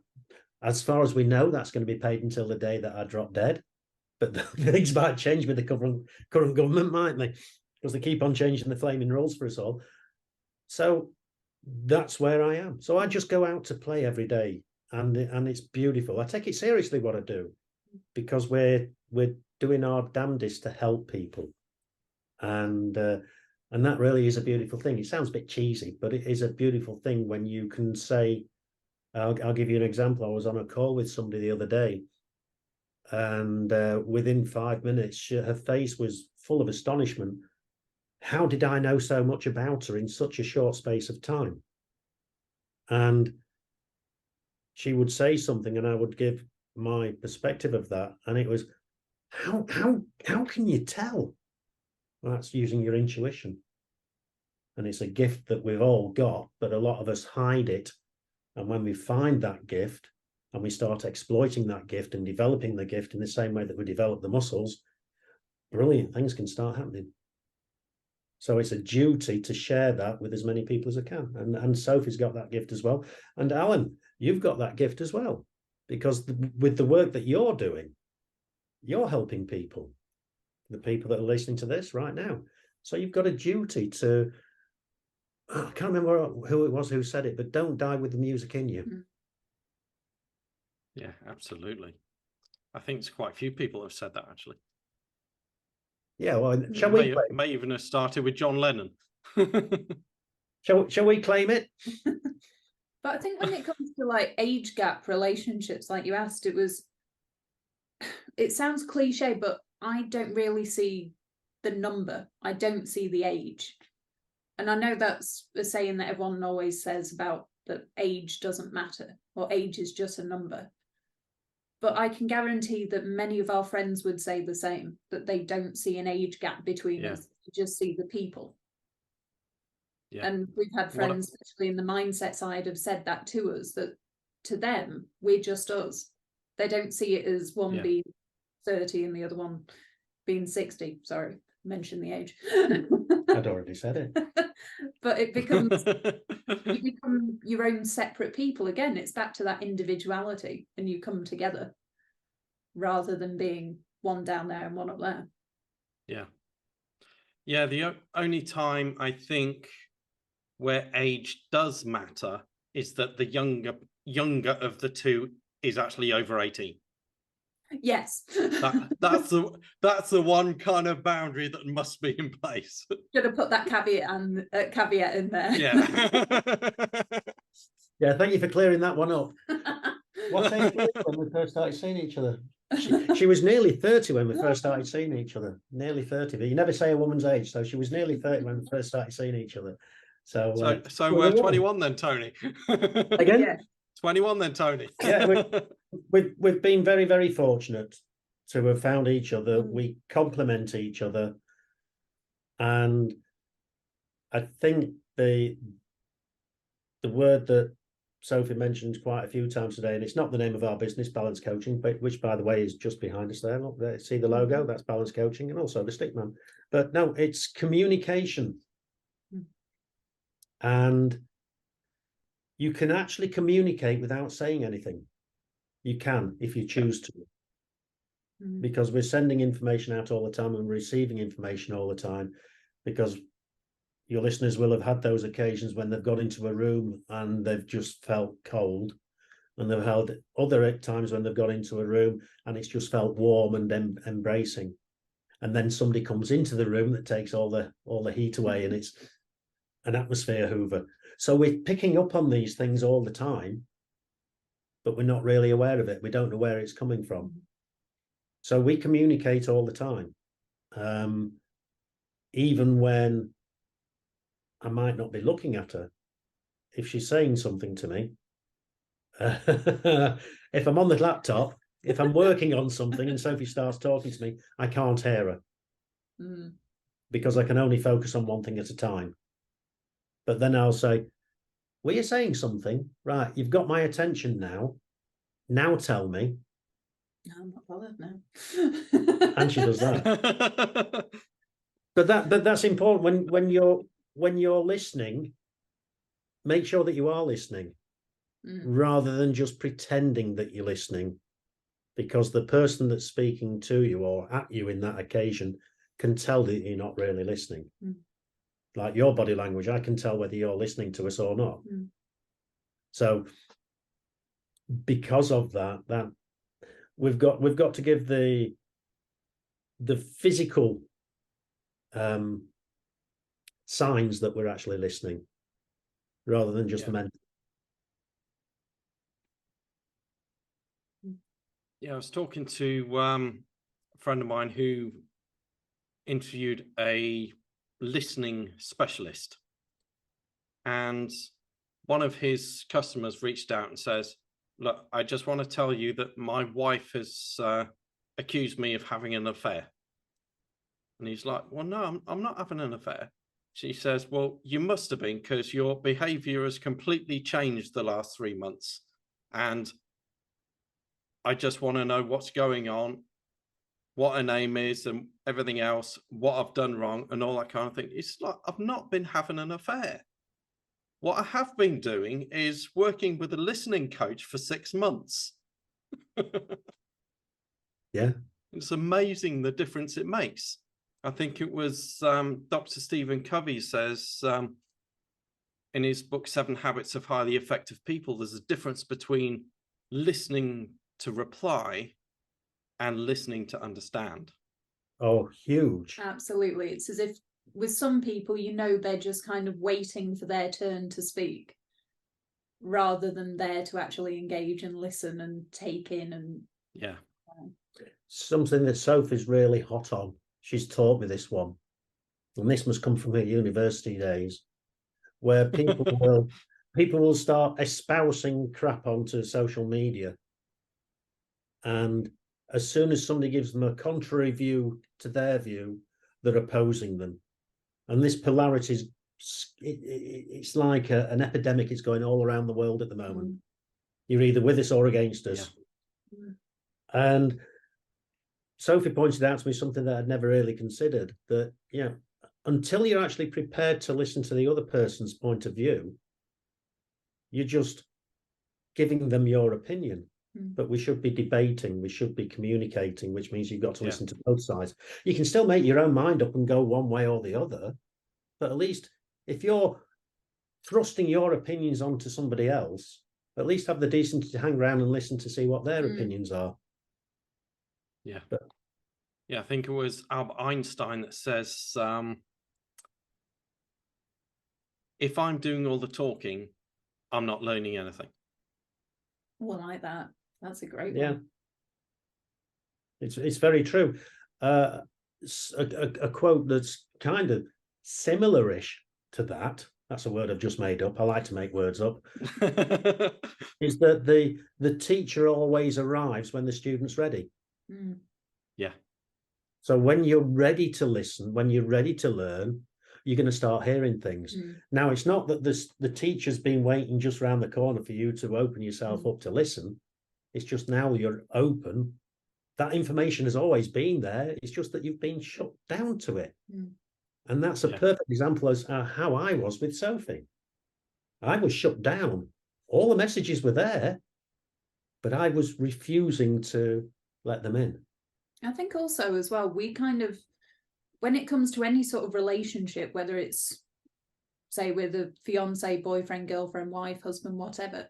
as far as we know, that's going to be paid until the day that I drop dead. But things might change with the current government, mightn't they? Because they keep on changing the flaming rules for us all. So that's where I am. So I just go out to play every day. And it's beautiful. I take it seriously what I do, because we're doing our damnedest to help people, and that really is a beautiful thing. It sounds a bit cheesy, but it is a beautiful thing when you can say, I'll give you an example. I was on a call with somebody the other day, and within 5 minutes, her face was full of astonishment. How did I know so much about her in such a short space of time? And she would say something and I would give my perspective of that. And it was, how can you tell? Well, that's using your intuition. And it's a gift that we've all got, but a lot of us hide it. And when we find that gift and we start exploiting that gift and developing the gift in the same way that we develop the muscles, brilliant things can start happening. So it's a duty to share that with as many people as I can. And Sophie's got that gift as well. And Alan, you've got that gift as well, because with the work that you're doing, you're helping people, the people that are listening to this right now. So you've got a duty to, I can't remember who it was who said it, but don't die with the music in you. Yeah, absolutely. I think it's quite a few people have said that, actually. Yeah, well, may even have started with John Lennon. Shall we claim it? But I think when it comes to like age gap relationships, like you asked, it sounds cliche, but I don't really see the number. I don't see the age. And I know that's a saying that everyone always says about that age doesn't matter, or age is just a number. But I can guarantee that many of our friends would say the same, that they don't see an age gap between us, they just see the people. Yeah. And we've had friends, especially in the mindset side, have said that to us, that to them, we're just us. They don't see it as one being 30 and the other one being 60. Sorry, mention the age. I'd already said it. But it becomes, you become your own separate people again. It's back to that individuality, and you come together rather than being one down there and one up there. Yeah. Yeah, the only time I think where age does matter is that the younger of the two is actually over 18. Yes. That's the one kind of boundary that must be in place. Should have put that caveat in there. Yeah. Yeah, thank you for clearing that one up. What age were you when we first started seeing each other? She was nearly 30 when we first started seeing each other. Nearly 30. But you never say a woman's age, so she was nearly 30 when we first started seeing each other. So we're 21 then, Tony. Again? Yeah. 21 then, Tony. Yeah, we've been very, very fortunate to have found each other. Mm. We complement each other. And I think the word that Sophie mentioned quite a few times today, and it's not the name of our business, Balance Coaching, but which, by the way, is just behind us there. Look, there, see the logo? That's Balance Coaching, and also the stickman. But no, it's communication. Mm. And you can actually communicate without saying anything. You can, if you choose to. Mm. Because we're sending information out all the time and receiving information all the time, because your listeners will have had those occasions when they've got into a room and they've just felt cold, and they've had other times when they've got into a room and it's just felt warm and embracing, and then somebody comes into the room that takes all the heat away, and it's an atmosphere hoover. So we're picking up on these things all the time, but we're not really aware of it. We don't know where it's coming from. So we communicate all the time, even when I might not be looking at her. If she's saying something to me, if I'm on the laptop, if I'm working on something and Sophie starts talking to me, I can't hear her. Mm. Because I can only focus on one thing at a time. But then I'll say, well, you're saying something, right? You've got my attention now. Now tell me. No, I'm not bothered now. And she does that. But that's important when you're listening. Make sure that you are listening, rather than just pretending that you're listening, because the person that's speaking to you or at you in that occasion can tell that you're not really listening. Like your body language, I can tell whether you're listening to us or not. So because of that we've got to give the physical signs that we're actually listening, rather than just the mental. Yeah, I was talking to a friend of mine who interviewed a listening specialist, and one of his customers reached out and says, look, I just want to tell you that my wife has accused me of having an affair. And he's like, well, no, I'm not having an affair. She says, well, you must have been, because your behavior has completely changed the last 3 months. And I just want to know what's going on, what her name is and everything else, what I've done wrong and all that kind of thing. It's like, I've not been having an affair. What I have been doing is working with a listening coach for 6 months. Yeah. It's amazing the difference it makes. I think it was Dr. Stephen Covey says in his book, 7 Habits of Highly Effective People, there's a difference between listening to reply and listening to understand. Oh, huge. Absolutely. It's as if with some people, they're just kind of waiting for their turn to speak, rather than there to actually engage and listen and take in. And yeah, something that Sophie's really hot on. She's taught me this one, and this must come from her university days, where people will start espousing crap onto social media, and as soon as somebody gives them a contrary view to their view, they're opposing them. And this polarity is it's like an epidemic. It's going all around the world at the moment. You're either with us or against us. Yeah. And Sophie pointed out to me something that I'd never really considered, that until you're actually prepared to listen to the other person's point of view, you're just giving them your opinion. but we should be debating, we should be communicating, which means you've got to Yeah. listen to both sides. You can still make your own mind up and go one way or the other, but at least if you're thrusting your opinions onto somebody else, at least have the decency to hang around and listen to see what their opinions are. Yeah. But, yeah, I think it was Albert Einstein that says, if I'm doing all the talking, I'm not learning anything. Well, I like that. That's a great yeah, one. it's very true. A quote that's kind of similar-ish to that, that's a word I've just made up, I like to make words up, is that the teacher always arrives when the student's ready. Yeah. So when you're ready to listen, when you're ready to learn, you're going to start hearing things. Now, it's not that the teacher's been waiting just around the corner for you to open yourself up to listen. It's just now you're open. That information has always been there. It's just that you've been shut down to it. And that's a perfect example as how I was with Sophie. I was shut down. All the messages were there, but I was refusing to let them in. I think also as well, we kind of, when it comes to any sort of relationship, whether it's, say, with a fiance, boyfriend, girlfriend, wife, husband, whatever,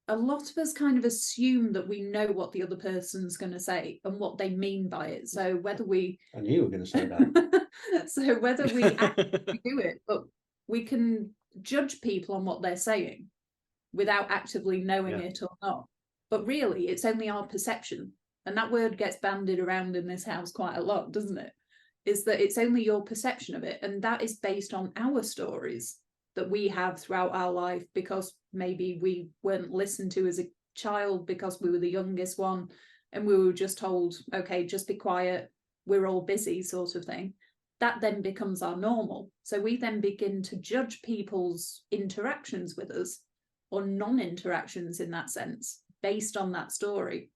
a lot of us kind of assume that we know what the other person's going to say and what they mean by it. So whether we... I knew you were going to say that. So whether we actually do it, but we can judge people on what they're saying without actively knowing it or not. But really, it's only our perception. And that word gets bandied around in this house quite a lot, doesn't it? Is that it's only your perception of it. And that is based on our stories that we have throughout our life, because maybe we weren't listened to as a child because we were the youngest one and we were just told, okay, just be quiet, we're all busy, sort of thing. That then becomes our normal. So we then begin to judge people's interactions with us, or non-interactions in that sense, based on that story.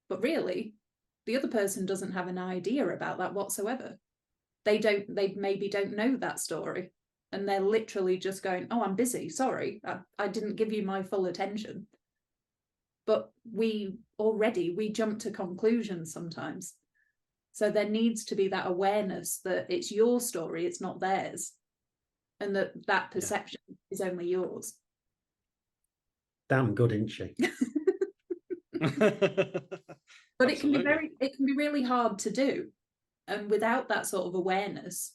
But really, the other person doesn't have an idea about that whatsoever. They maybe don't know that story. And they're literally just going, oh, I'm busy, sorry, I didn't give you my full attention. But we jump to conclusions sometimes. So there needs to be that awareness that it's your story, it's not theirs. And that perception is only yours. Damn good, isn't she? But it can be really hard to do. And without that sort of awareness,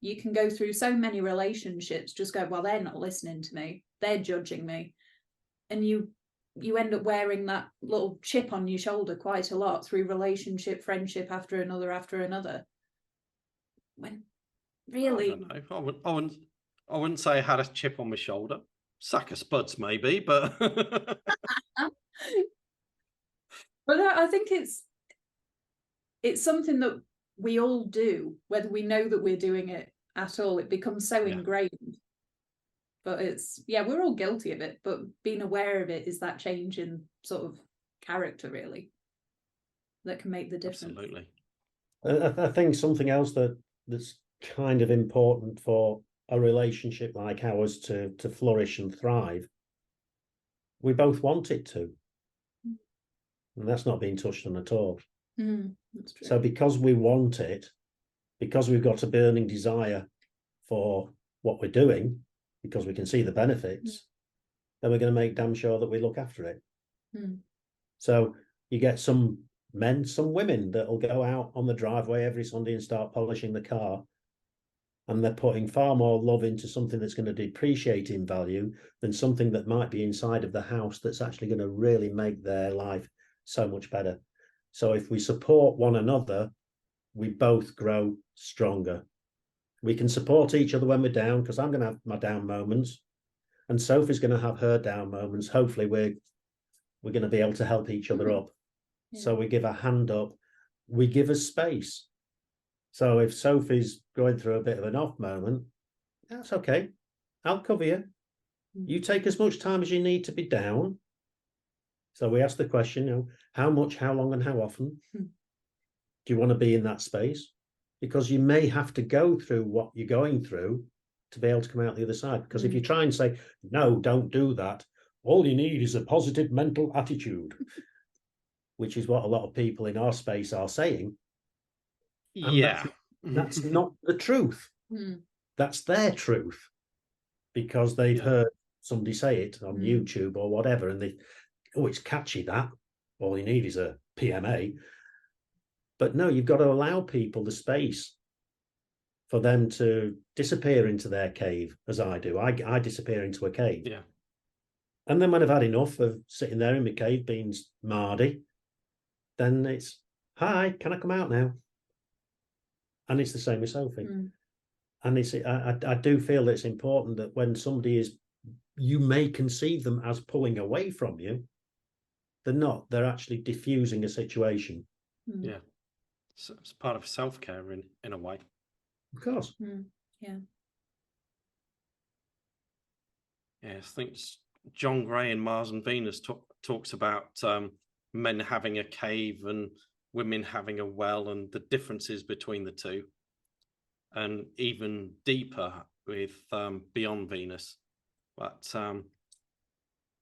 you can go through so many relationships, just go, well, they're not listening to me, they're judging me. And you end up wearing that little chip on your shoulder quite a lot through relationship, friendship, after another. When really, I wouldn't say I had a chip on my shoulder. Sack of spuds, maybe, but but I think it's something that we all do, whether we know that we're doing it at all. It becomes so ingrained. But we're all guilty of it, but being aware of it is that change in sort of character, really, that can make the difference. Absolutely. I think something else that's kind of important for a relationship like ours to flourish and thrive, we both want it to. And that's not being touched on at all. That's true. So because we want it, because we've got a burning desire for what we're doing, because we can see the benefits, then we're going to make damn sure that we look after it. So you get some men, some women that will go out on the driveway every Sunday and start polishing the car, and they're putting far more love into something that's going to depreciate in value than something that might be inside of the house that's actually going to really make their life so much better. So if we support one another, we both grow stronger. We can support each other when we're down, because I'm going to have my down moments and Sophie's going to have her down moments. Hopefully we're going to be able to help each other up. So we give a hand up, we give a space. So if Sophie's going through a bit of an off moment, that's okay, I'll cover you. You take as much time as you need to be down. So we ask the question, how much, how long, and how often do you want to be in that space? Because you may have to go through what you're going through to be able to come out the other side. Because if you try and say, no, don't do that, all you need is a positive mental attitude. which is what a lot of people in our space are saying. And Yeah. that's not the truth. Mm. That's their truth, because they've Yeah. heard somebody say it on Mm. YouTube or whatever, and it's catchy, that all you need is a PMA. But no, you've got to allow people the space for them to disappear into their cave, as I do. I disappear into a cave. Yeah. And then when I've had enough of sitting there in my cave being mardy, then it's, hi, can I come out now? And it's the same with Sophie. Mm. And I do feel that it's important that when somebody is, you may conceive them as pulling away from you, they're not. They're actually diffusing a situation. Mm. Yeah. So it's part of self-care in a way. Of course. Mm. Yeah. Yeah, I think John Gray in Mars and Venus talks about men having a cave and women having a well, and the differences between the two, and even deeper with Beyond Venus. But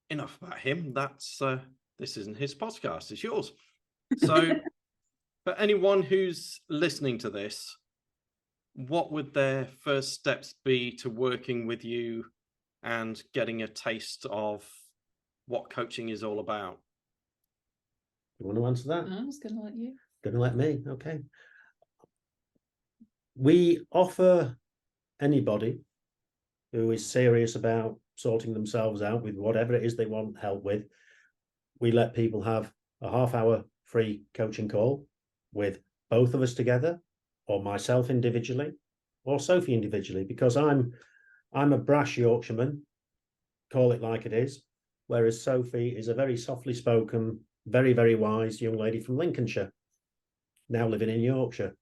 enough about him. That's this isn't his podcast, it's yours. So for anyone who's listening to this, what would their first steps be to working with you and getting a taste of what coaching is all about? You want to answer that? I was going to let you. Going to let me? Okay. We offer anybody who is serious about sorting themselves out with whatever it is they want help with, we let people have a half-hour free coaching call with both of us together, or myself individually, or Sophie individually, because I'm a brash Yorkshireman, call it like it is, whereas Sophie is a very softly spoken, very, very wise young lady from Lincolnshire, now living in Yorkshire.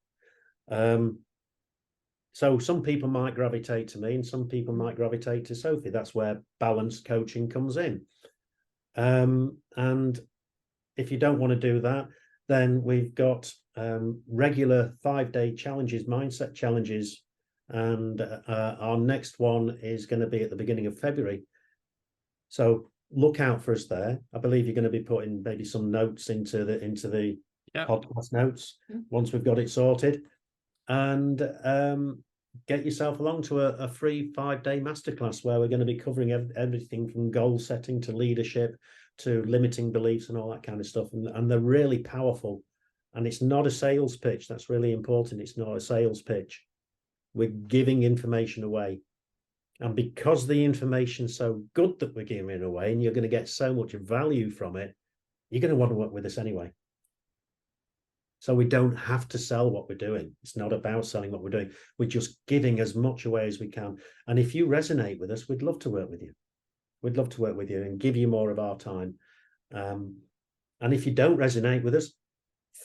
So some people might gravitate to me and some people might gravitate to Sophie. That's where balanced coaching comes in. And if you don't want to do that, then we've got regular 5-day challenges, mindset challenges. And our next one is going to be at the beginning of February. So look out for us there. I believe you're going to be putting maybe some notes into the podcast notes once we've got it sorted. And get yourself along to a free 5-day masterclass where we're going to be covering everything from goal setting to leadership to limiting beliefs and all that kind of stuff. And they're really powerful. And it's not a sales pitch. That's really important. It's not a sales pitch. We're giving information away. And because the information's so good that we're giving it away and you're going to get so much value from it, you're going to want to work with us anyway. So we don't have to sell what we're doing. It's not about selling what we're doing. We're just giving as much away as we can. And if you resonate with us, we'd love to work with you. We'd love to work with you and give you more of our time. And if you don't resonate with us,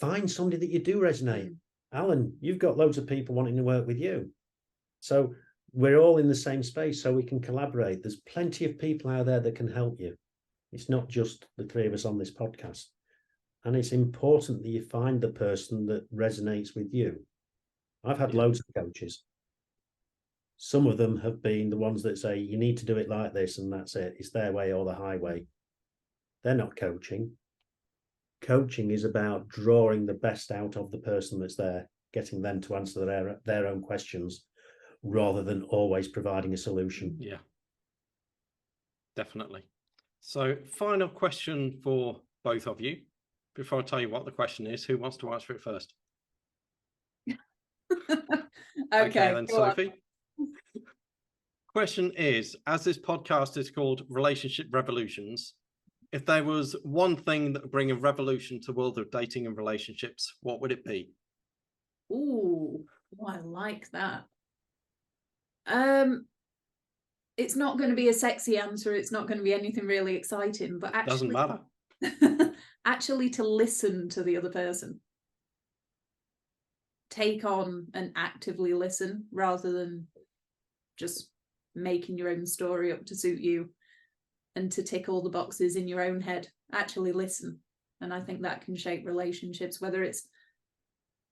find somebody that you do resonate. Alan, you've got loads of people wanting to work with you. So we're all in the same space, so we can collaborate. There's plenty of people out there that can help you. It's not just the three of us on this podcast. And it's important that you find the person that resonates with you. I've had loads of coaches. Some of them have been the ones that say, you need to do it like this, and that's it. It's their way or the highway. They're not coaching. Coaching is about drawing the best out of the person that's there, getting them to answer their own questions, rather than always providing a solution. Yeah, definitely. So final question for both of you. Before I tell you what the question is, who wants to answer it first? Okay, then Sophie. Question is, as this podcast is called Relationship Revolutions, if there was one thing that would bring a revolution to the world of dating and relationships, what would it be? Ooh, I like that. It's not going to be a sexy answer. It's not going to be anything really exciting, but actually, Doesn't matter. actually to listen to the other person. Take on and actively listen rather than just making your own story up to suit you and to tick all the boxes in your own head. Actually listen. And I think that can shape relationships, whether it's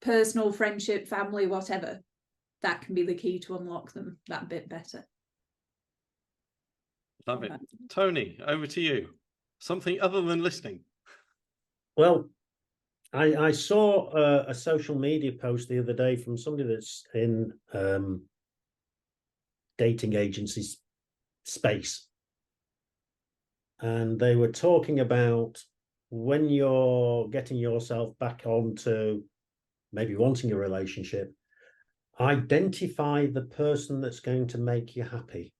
personal, friendship, family, whatever. That can be the key to unlock them that bit better. Love it. Tony, over to you. Something other than listening. Well, I saw a social media post the other day from somebody that's in dating agencies space. And they were talking about when you're getting yourself back onto maybe wanting a relationship, identify the person that's going to make you happy.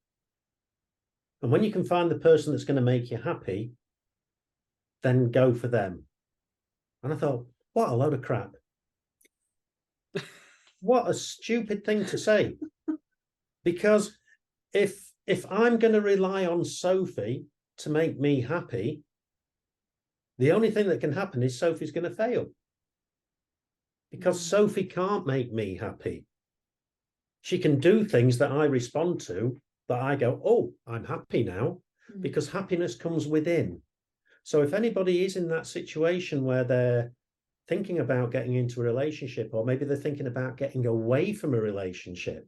And when you can find the person that's going to make you happy, then go for them. And I thought, what a load of crap. What a stupid thing to say. Because if I'm going to rely on Sophie to make me happy, the only thing that can happen is Sophie's going to fail. Because Sophie can't make me happy. She can do things that I respond to, that I go, oh, I'm happy now, because happiness comes within. So if anybody is in that situation where they're thinking about getting into a relationship, or maybe they're thinking about getting away from a relationship,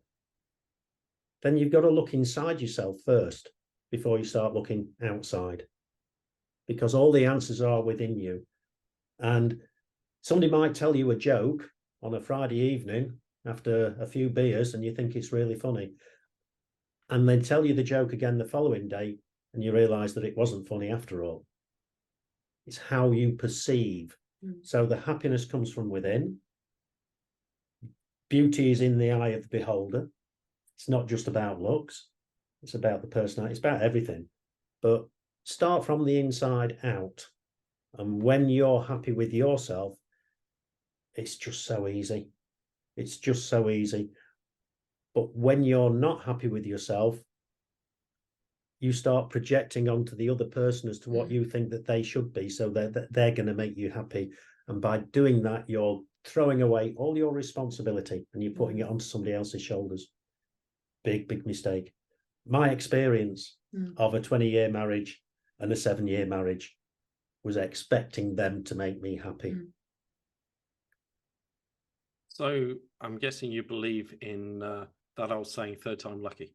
then you've got to look inside yourself first before you start looking outside, because all the answers are within you. And somebody might tell you a joke on a Friday evening after a few beers and you think it's really funny, and then tell you the joke again the following day and you realize that it wasn't funny after all. It's how you perceive. So the happiness comes from within. Beauty is in the eye of the beholder. It's not just about looks. It's about the personality. It's about everything. But start from the inside out. And when you're happy with yourself, it's just so easy. It's just so easy. But when you're not happy with yourself, you start projecting onto the other person as to what you think that they should be, so that they're going to make you happy. And by doing that, you're throwing away all your responsibility and you're putting it onto somebody else's shoulders. Big, big mistake. My experience of a 20-year marriage and a 7-year marriage was expecting them to make me happy. So I'm guessing you believe in that old saying, third time lucky.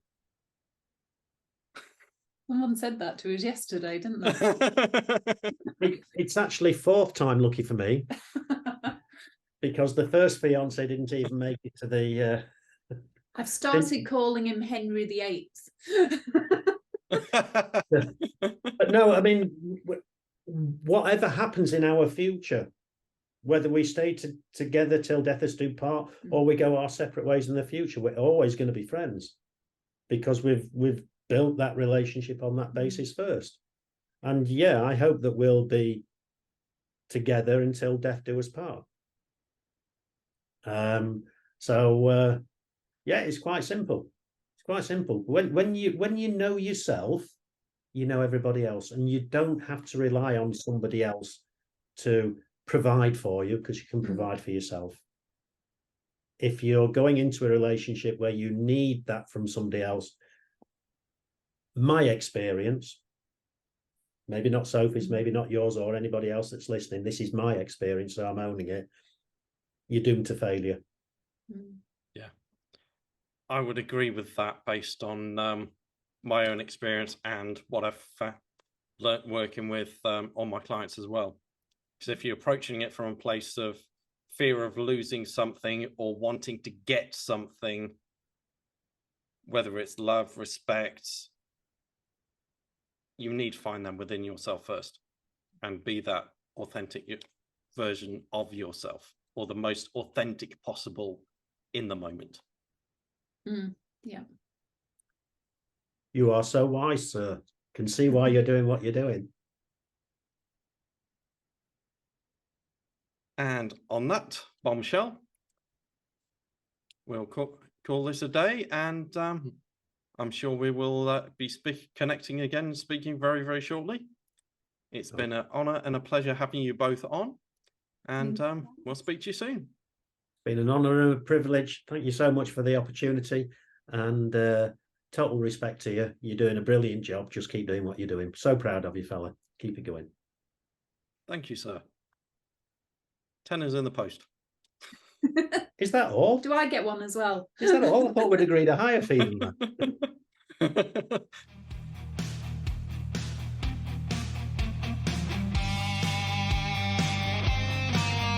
Someone said that to us yesterday, didn't they? It's actually fourth time lucky for me, because the first fiance didn't even make it to the... I've started calling him Henry VIII. But no, I mean, whatever happens in our future, whether we stay together till death us do part, or we go our separate ways in the future, we're always going to be friends, because we've built that relationship on that basis first. And yeah, I hope that we'll be together until death do us part. Yeah, it's quite simple. It's quite simple. When you know yourself, you know everybody else, and you don't have to rely on somebody else to provide for you, because you can provide for yourself. If you're going into a relationship where you need that from somebody else, my experience, maybe not Sophie's, maybe not yours or anybody else that's listening, this is my experience, so I'm owning it, you're doomed to failure. Yeah, I would agree with that based on my own experience and what I've learnt working with all my clients as well. Because if you're approaching it from a place of fear of losing something or wanting to get something, whether it's love, respect, you need to find them within yourself first and be that authentic version of yourself, or the most authentic possible in the moment. Yeah. You are so wise, sir. Can see why you're doing what you're doing. And on that bombshell, we'll call this a day, and I'm sure we will be connecting again and speaking very, very shortly. It's been an honor and a pleasure having you both on, and we'll speak to you soon. It's been an honor and a privilege. Thank you so much for the opportunity, and total respect to you. You're doing a brilliant job. Just keep doing what you're doing. So proud of you, fella. Keep it going. Thank you, sir. Tenner's in the post. Is that all? Do I get one as well? Is that all? I thought we'd agreed a higher fee than that.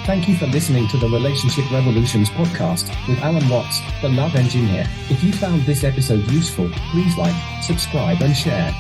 Thank you for listening to the Relationship Revolutions podcast with Alan Watts, the Love Engineer. If you found this episode useful, please like, subscribe and share.